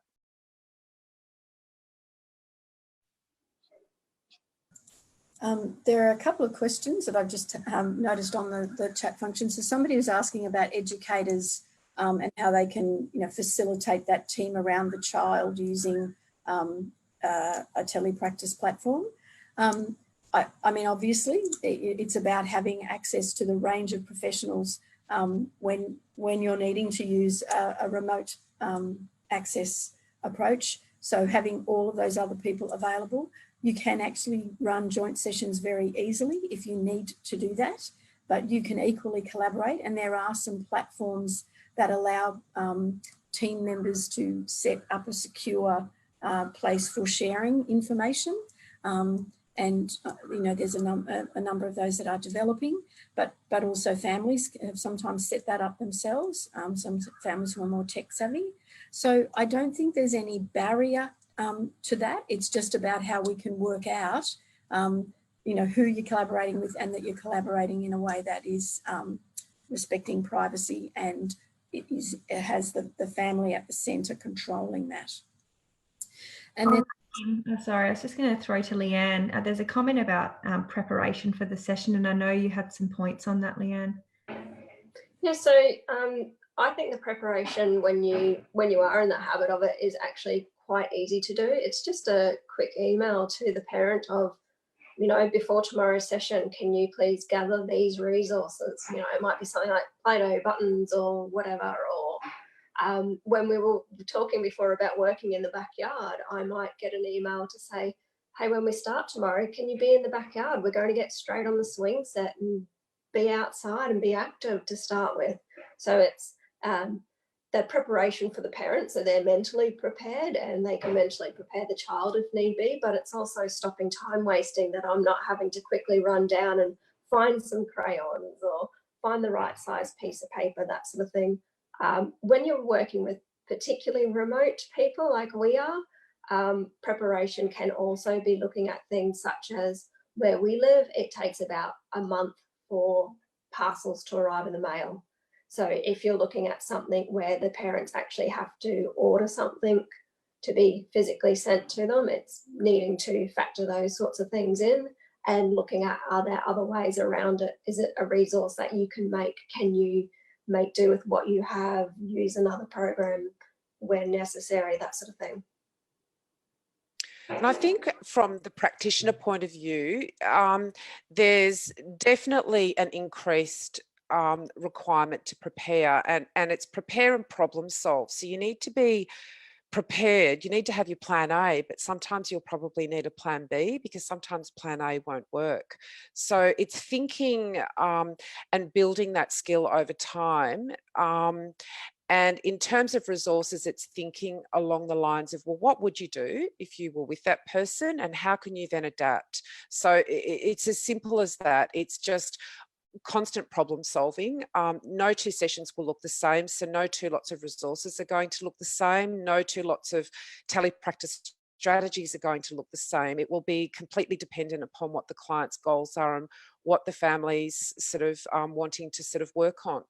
There are a couple of questions that I've just noticed on the chat function. So somebody was asking about educators and how they can, you know, facilitate that team around the child using a telepractice platform. I mean, obviously, it's about having access to the range of professionals when you're needing to use a remote access approach. So having all of those other people available, you can actually run joint sessions very easily if you need to do that, but you can equally collaborate. And there are some platforms that allow team members to set up a secure place for sharing information. you know, there's a number of those that are developing, but also families have sometimes set that up themselves, some families who are more tech savvy. So I don't think there's any barrier to that. It's just about how we can work out, you know, who you're collaborating with, and that you're collaborating in a way that is respecting privacy, and it has the family at the centre controlling that. And then, sorry, I was just going to throw to Leanne. There's a comment about preparation for the session, and I know you had some points on that, Leanne. Yeah, so I think the preparation when you are in the habit of it is actually quite easy to do. It's just a quick email to the parent of, you know, before tomorrow's session, can you please gather these resources? You know, it might be something like Play-Doh buttons or whatever, or when we were talking before about working in the backyard, I might get an email to say, hey, when we start tomorrow, can you be in the backyard? We're going to get straight on the swing set and be outside and be active to start with. So it's the preparation for the parents, so they're mentally prepared and they can mentally prepare the child if need be, but it's also stopping time wasting, that I'm not having to quickly run down and find some crayons or find the right size piece of paper, that sort of thing. When you're working with particularly remote people like we are, preparation can also be looking at things such as where we live, it takes about a month for parcels to arrive in the mail. So if you're looking at something where the parents actually have to order something to be physically sent to them, it's needing to factor those sorts of things in and looking at, are there other ways around it? Is it a resource that you can make? Can you make do with what you have, use another program where necessary, that sort of thing? And I think from the practitioner point of view, there's definitely an increased requirement to prepare, and it's prepare and problem solve. So you need to be prepared. You need to have your plan A, but sometimes you'll probably need a plan B, because sometimes plan A won't work. So it's thinking and building that skill over time. And in terms of resources, it's thinking along the lines of, well, what would you do if you were with that person, and how can you then adapt? So it's as simple as that. It's just constant problem solving. No two sessions will look the same, so no two lots of resources are going to look the same. No two lots of telepractice strategies are going to look the same. It will be completely dependent upon what the client's goals are and what the family's sort of wanting to sort of work on.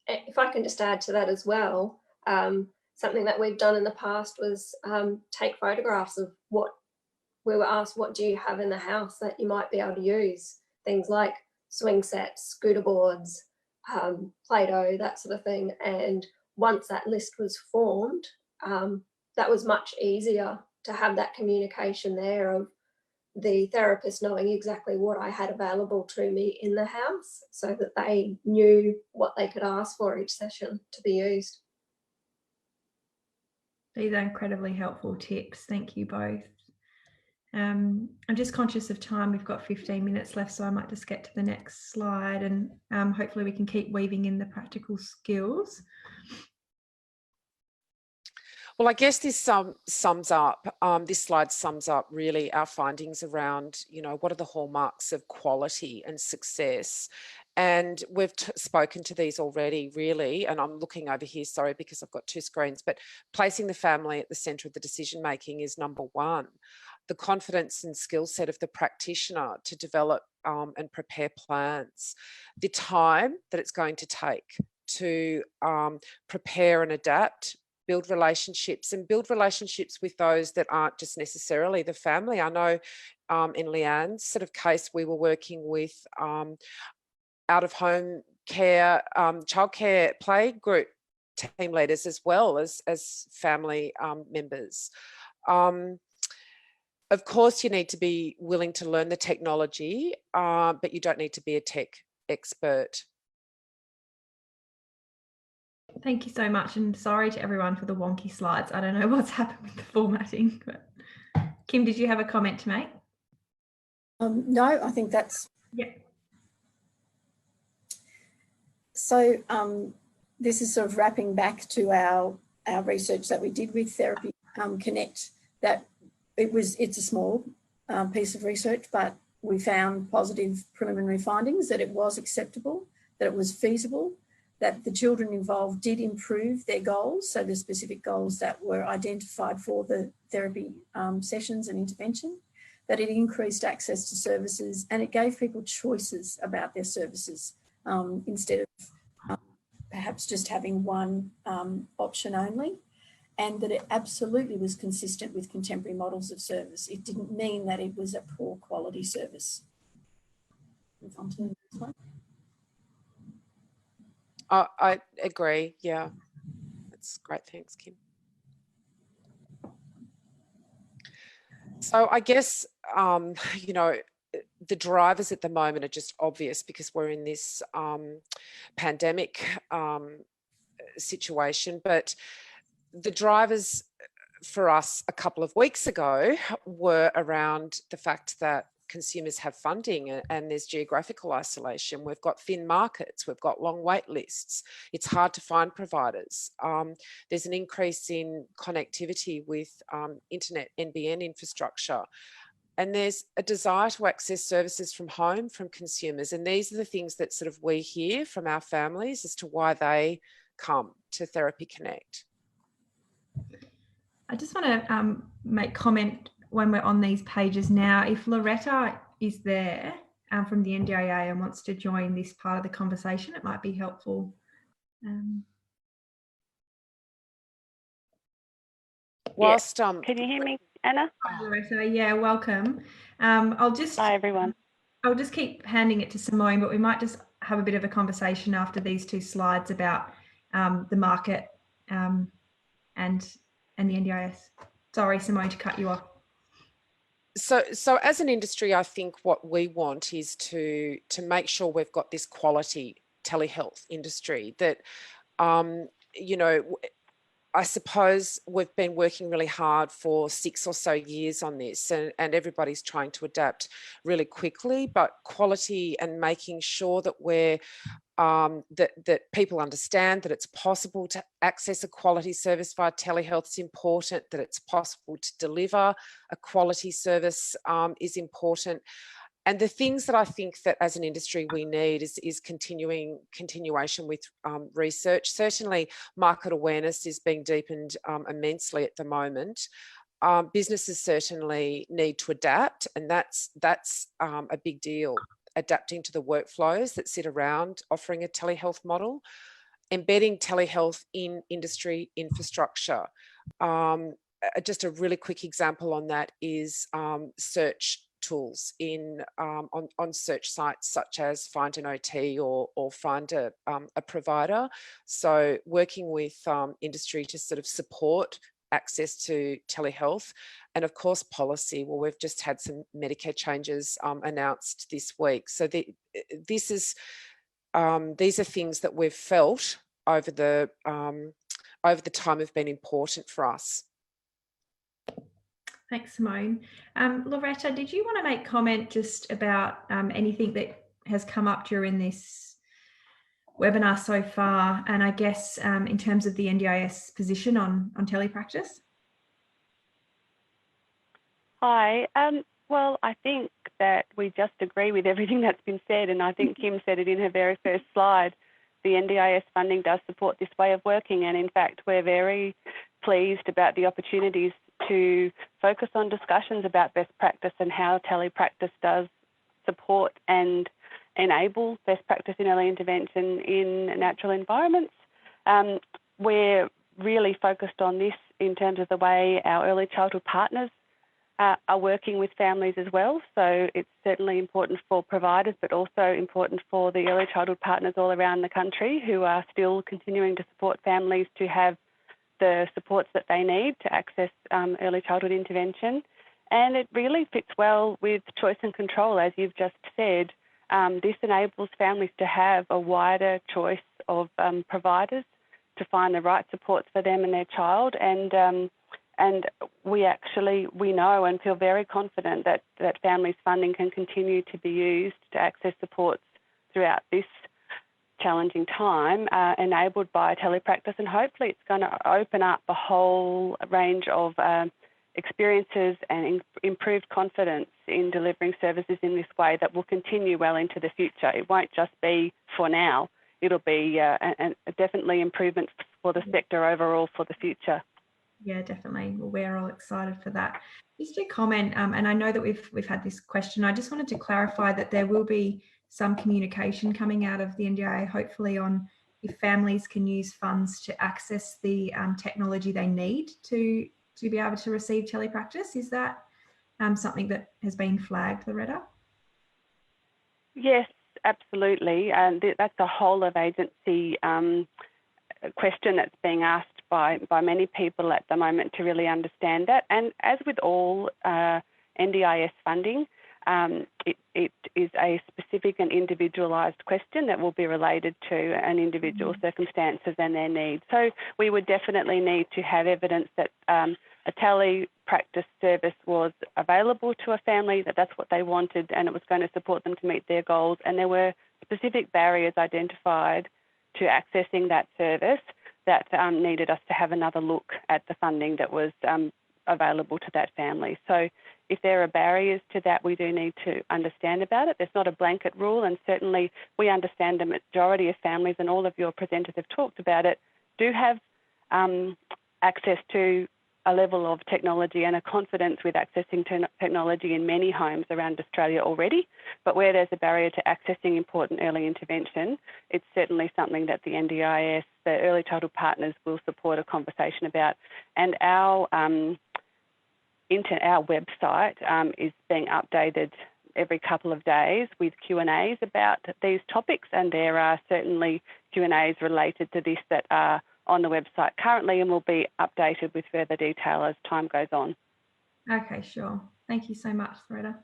If I can just add to that as well, something that we've done in the past was take photographs of what we were asked, what do you have in the house that you might be able to use? Things like swing sets, scooter boards, Play-Doh, that sort of thing. And once that list was formed, that was much easier to have that communication there of the therapist knowing exactly what I had available to me in the house, so that they knew what they could ask for each session to be used. These are incredibly helpful tips. Thank you both. I'm just conscious of time. We've got 15 minutes left, so I might just get to the next slide, and hopefully we can keep weaving in the practical skills. Well, I guess this sums up, this slide sums up really our findings around, you know, what are the hallmarks of quality and success. And we've spoken to these already, really, and I'm looking over here, sorry, because I've got two screens, but placing the family at the centre of the decision making is number one. The confidence and skill set of the practitioner to develop and prepare plans. The time that it's going to take to prepare and adapt, build relationships, and build relationships with those that aren't just necessarily the family. I know in Leanne's sort of case, we were working with out-of-home care, childcare play group team leaders as well as family members. Of course, you need to be willing to learn the technology, but you don't need to be a tech expert. Thank you so much, and sorry to everyone for the wonky slides. I don't know what's happened with the formatting, but Kim, did you have a comment to make? No, I think that's... Yeah. So this is sort of wrapping back to our research that we did with Therapy Connect, that it's a small piece of research, but we found positive preliminary findings that it was acceptable, that it was feasible, that the children involved did improve their goals, so the specific goals that were identified for the therapy sessions and intervention, that it increased access to services, and it gave people choices about their services instead of perhaps just having one option only, and that it absolutely was consistent with contemporary models of service. It didn't mean that it was a poor quality service. Move on to the next one. I agree. Yeah, that's great. Thanks, Kim. So I guess, you know, the drivers at the moment are just obvious because we're in this pandemic situation, but the drivers for us a couple of weeks ago were around the fact that consumers have funding and there's geographical isolation. We've got thin markets, we've got long wait lists. It's hard to find providers. There's an increase in connectivity with internet NBN infrastructure. And there's a desire to access services from home from consumers. And these are the things that sort of we hear from our families as to why they come to Therapy Connect. I just want to make comment when we're on these pages now. If Loretta is there from the NDIA and wants to join this part of the conversation, it might be helpful. Whilst can you hear me, Anna? Hi, Loretta. Yeah, welcome. Hi, everyone. I'll just keep handing it to Simone, but we might just have a bit of a conversation after these two slides about the market and the NDIS. Sorry, Simone, to cut you off. So as an industry, I think what we want is to make sure we've got this quality telehealth industry that, you know, I suppose we've been working really hard for 6 or so years on this, and everybody's trying to adapt really quickly, but quality and making sure that we're that people understand that it's possible to access a quality service via telehealth is important, that it's possible to deliver a quality service is important. And the things that I think that as an industry we need is continuation with research. Certainly market awareness is being deepened immensely at the moment. Businesses certainly need to adapt, and that's a big deal. Adapting to the workflows that sit around offering a telehealth model, embedding telehealth in industry infrastructure. Just a really quick example on that is search tools on search sites such as Find an OT or Find a provider. So working with industry to sort of support access to telehealth, and of course policy. Well, we've just had some Medicare changes announced this week. So these are things that we've felt over the time have been important for us. Thanks, Simone. Loretta, did you want to make comment just about anything that has come up during this webinar so far, and I guess in terms of the NDIS position on telepractice? Hi. Well, I think that we just agree with everything that's been said, and I think Kim said it in her very first slide. The NDIS funding does support this way of working, and in fact, we're very pleased about the opportunities to focus on discussions about best practice and how telepractice does support and enable best practice in early intervention in natural environments. We're really focused on this in terms of the way our early childhood partners are working with families as well. So it's certainly important for providers, but also important for the early childhood partners all around the country who are still continuing to support families to have the supports that they need to access early childhood intervention. And it really fits well with choice and control, as you've just said. This enables families to have a wider choice of providers to find the right supports for them and their child. And we know and feel very confident that families' funding can continue to be used to access supports throughout this challenging time, enabled by telepractice, and hopefully it's going to open up a whole range of experiences and improved confidence in delivering services in this way that will continue well into the future. It won't just be for now. It'll be definitely improvements for the sector overall for the future. Yeah, definitely. Well, we're all excited for that. Just a comment, and I know that we've had this question. I just wanted to clarify that there will be some communication coming out of the NDIA, hopefully, on if families can use funds to access the technology they need to be able to receive telepractice. Is that something that has been flagged, Loretta? Yes, absolutely. And that's a whole of agency question that's being asked by many people at the moment to really understand that. And as with all NDIS funding, it is a specific and individualised question that will be related to an individual's circumstances and their needs. So we would definitely need to have evidence that a telepractice service was available to a family, that's what they wanted, and it was going to support them to meet their goals. And there were specific barriers identified to accessing that service that needed us to have another look at the funding that was available to that family. So if there are barriers to that, we do need to understand about it. There's not a blanket rule, and certainly we understand the majority of families, and all of your presenters have talked about it, do have access to a level of technology and a confidence with accessing technology in many homes around Australia already. But where there's a barrier to accessing important early intervention, it's certainly something that the NDIS, the early childhood partners, will support a conversation about. And our website is being updated every couple of days with Q&As about these topics, and there are certainly Q&As related to this that are on the website currently and will be updated with further detail as time goes on. Okay, sure. Thank you so much, Loretta.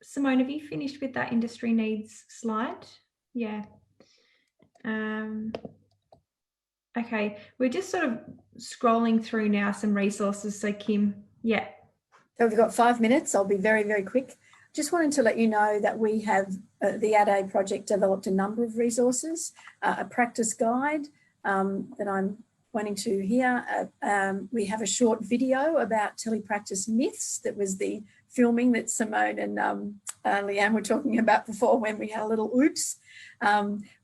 Simone, have you finished with that industry needs slide? Yeah. Okay, we're just sort of scrolling through now some resources. So Kim, yeah. So we've got 5 minutes. I'll be very, very quick. Just wanted to let you know that we have the ADA project developed a number of resources, a practice guide that I'm pointing to here. We have a short video about telepractice myths. That was the filming that Simone and Leanne were talking about before when we had a little oops.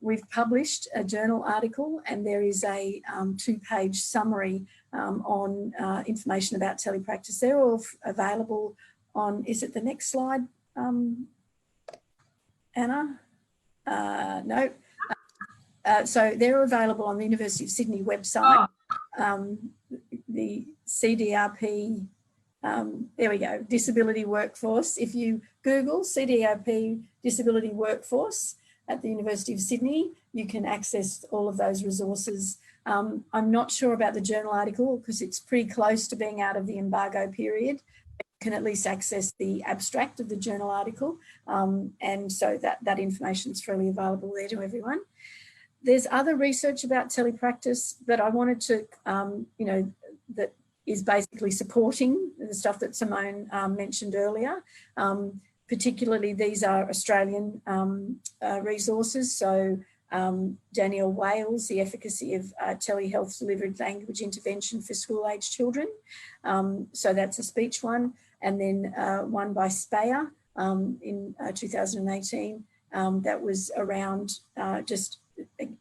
We've published a journal article, and there is a 2-page summary on information about telepractice. They're all available on, is it the next slide, Anna? No. So they're available on the University of Sydney website. The CDRP, there we go, disability workforce. If you Google CDRP disability workforce at the University of Sydney, you can access all of those resources. I'm not sure about the journal article because it's pretty close to being out of the embargo period. You can at least access the abstract of the journal article, and so that information is freely available there to everyone. There's other research about telepractice that I wanted to, that is basically supporting the stuff that Simone mentioned earlier. Particularly, these are Australian resources. So Danielle Wales, The Efficacy of Telehealth Delivered Language Intervention for School-Aged Children. So that's a speech one. And then one by Speyer in 2018 that was around just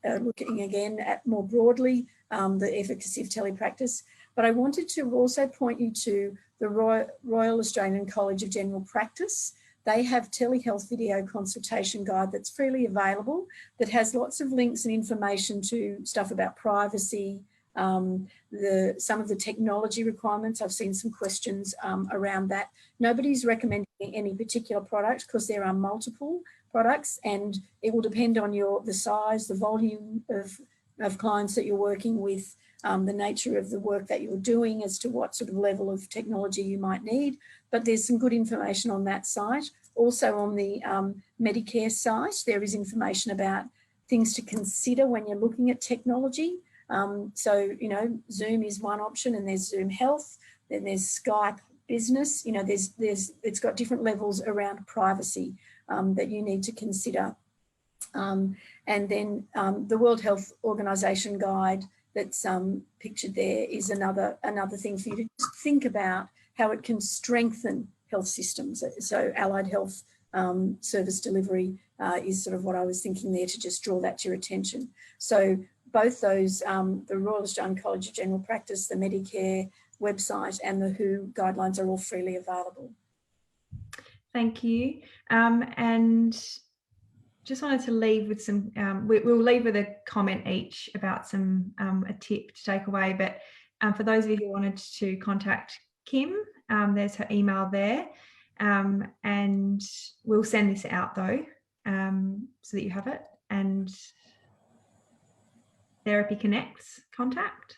looking again at more broadly the efficacy of telepractice. But I wanted to also point you to the Royal Australian College of General Practice. They have telehealth video consultation guide that's freely available, that has lots of links and information to stuff about privacy, some of the technology requirements. I've seen some questions around that. Nobody's recommending any particular product because there are multiple products, and it will depend on the size, the volume of clients that you're working with, the nature of the work that you're doing as to what sort of level of technology you might need. But there's some good information on that site. Also on the Medicare site, there is information about things to consider when you're looking at technology. So, Zoom is one option, and there's Zoom Health, then there's Skype Business. It's got different levels around privacy that you need to consider. And then the World Health Organization guide that's pictured there is another thing for you to just think about how it can strengthen health systems. So allied health service delivery is sort of what I was thinking there, to just draw that to your attention. So both those, the Royal Australian College of General Practice, the Medicare website and the WHO guidelines are all freely available. Thank you. And just wanted to leave with some, we'll leave with a comment each about some, a tip to take away. But for those of you who wanted to contact Kim, there's her email there. And we'll send this out though, so that you have it. And Therapy Connect's contact.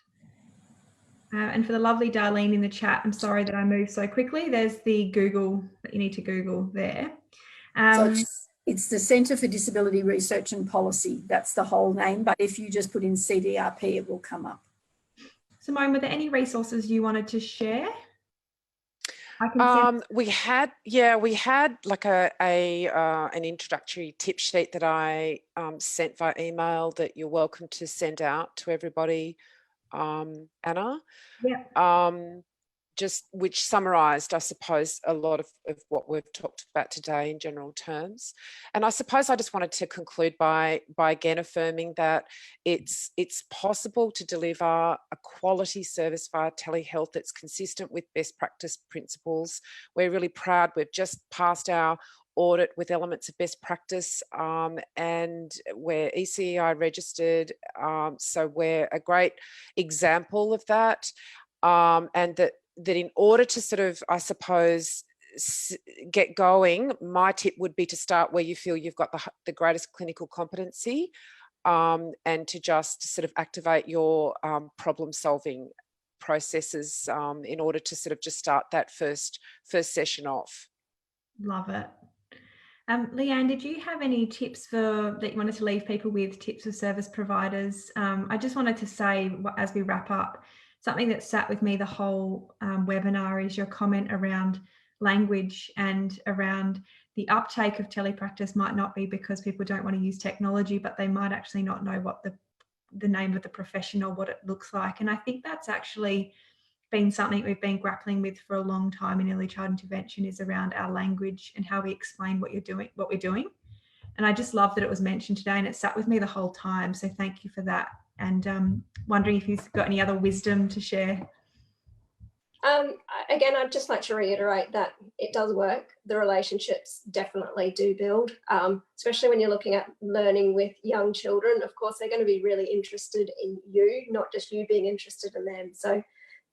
And for the lovely Darlene in the chat, I'm sorry that I moved so quickly. There's the Google that you need to Google there. So it's the Centre for Disability Research and Policy. That's the whole name. But if you just put in CDRP, it will come up. Simone, were there any resources you wanted to share? We had like an introductory tip sheet that I sent via email that you're welcome to send out to everybody, Anna. Yeah. Just which summarised, I suppose, a lot of what we've talked about today in general terms. And I suppose I just wanted to conclude by again affirming that it's possible to deliver a quality service via telehealth that's consistent with best practice principles. We're really proud. We've just passed our audit with elements of best practice, and we're ECI registered. So we're a great example of that, and that in order to sort of, I suppose, get going, my tip would be to start where you feel you've got the greatest clinical competency, and to just sort of activate your problem solving processes in order to sort of just start that first session off. Love it. Leanne, did you have any tips that you wanted to leave people with, tips for service providers? I just wanted to say, as we wrap up, something that sat with me the whole webinar is your comment around language and around the uptake of telepractice might not be because people don't want to use technology, but they might actually not know what the name of the profession or what it looks like. And I think that's actually been something we've been grappling with for a long time in early child intervention, is around our language and how we explain what we're doing. And I just love that it was mentioned today, and it sat with me the whole time. So thank you for that. And wondering if you've got any other wisdom to share. Again, I'd just like to reiterate that it does work. The relationships definitely do build, especially when you're looking at learning with young children. Of course, they're going to be really interested in you, not just you being interested in them. So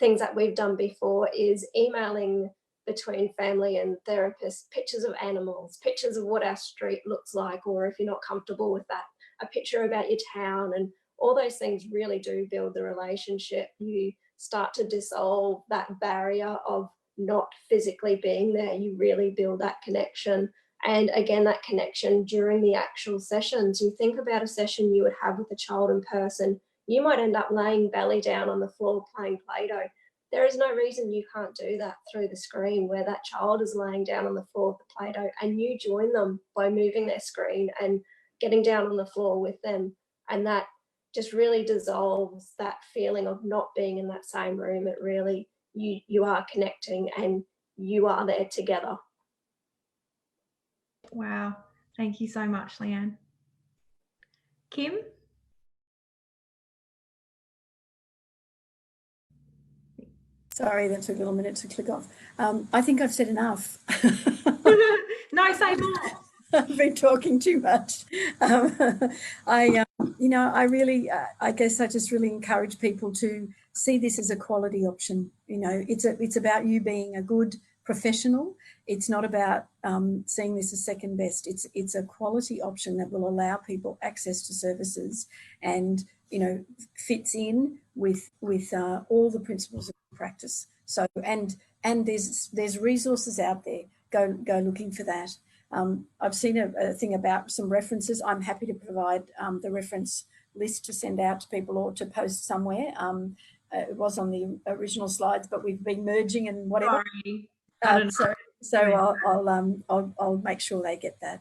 things that we've done before is emailing between family and therapists pictures of animals, pictures of what our street looks like, or if you're not comfortable with that, a picture about your town. And all those things really do build the relationship. You start to dissolve that barrier of not physically being there. You really build that connection. And again, that connection during the actual sessions. You think about a session you would have with a child in person. You might end up laying belly down on the floor playing Play-Doh. There is no reason you can't do that through the screen, where that child is laying down on the floor with the Play-Doh and you join them by moving their screen and getting down on the floor with them. And that just really dissolves that feeling of not being in that same room. It really, you are connecting and you are there together. Wow. Thank you so much, Leanne. Kim? Sorry, that took a little minute to click off. I think I've said enough. No, say more. I've been talking too much. I guess I just really encourage people to see this as a quality option. You know, it's about you being a good professional. It's not about seeing this as second best. It's a quality option that will allow people access to services and, you know, fits in with all the principles of practice. So and there's resources out there. Go looking for that. I've seen a thing about some references. I'm happy to provide the reference list to send out to people or to post somewhere. It was on the original slides, but we've been merging and whatever. So I'll make sure they get that.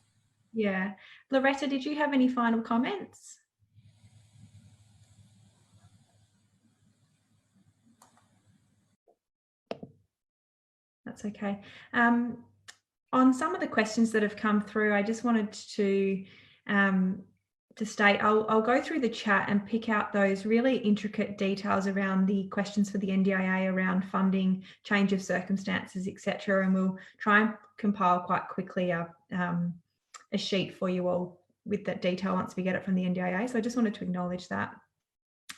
Yeah. Loretta, did you have any final comments? That's okay. On some of the questions that have come through, I just wanted to state, I'll go through the chat and pick out those really intricate details around the questions for the NDIA around funding, change of circumstances, etc. And we'll try and compile quite quickly a sheet for you all with that detail once we get it from the NDIA. So I just wanted to acknowledge that.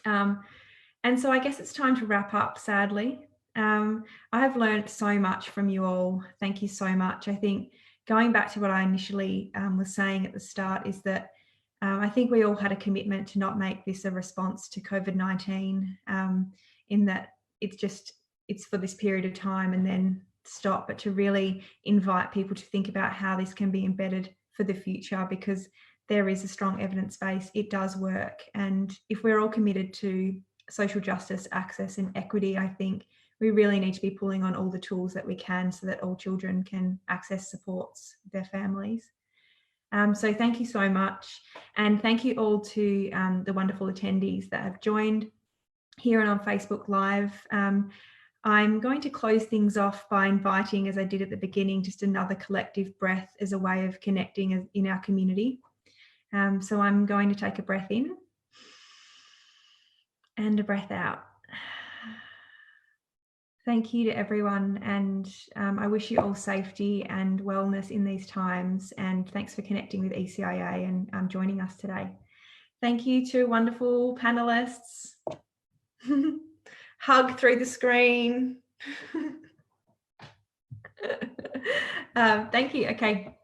And so I guess it's time to wrap up, sadly. I have learned so much from you all. Thank you so much. I think going back to what I initially was saying at the start is that I think we all had a commitment to not make this a response to COVID-19 in that it's for this period of time and then stop, but to really invite people to think about how this can be embedded for the future, because there is a strong evidence base. It does work. And if we're all committed to social justice, access and equity, I think we really need to be pulling on all the tools that we can so that all children can access supports, their families. So thank you so much. And thank you all to the wonderful attendees that have joined here and on Facebook Live. I'm going to close things off by inviting, as I did at the beginning, just another collective breath as a way of connecting in our community. So I'm going to take a breath in and a breath out. Thank you to everyone, and I wish you all safety and wellness in these times, and thanks for connecting with ECIA and joining us today. Thank you to wonderful panelists. Hug through the screen. Thank you. Okay.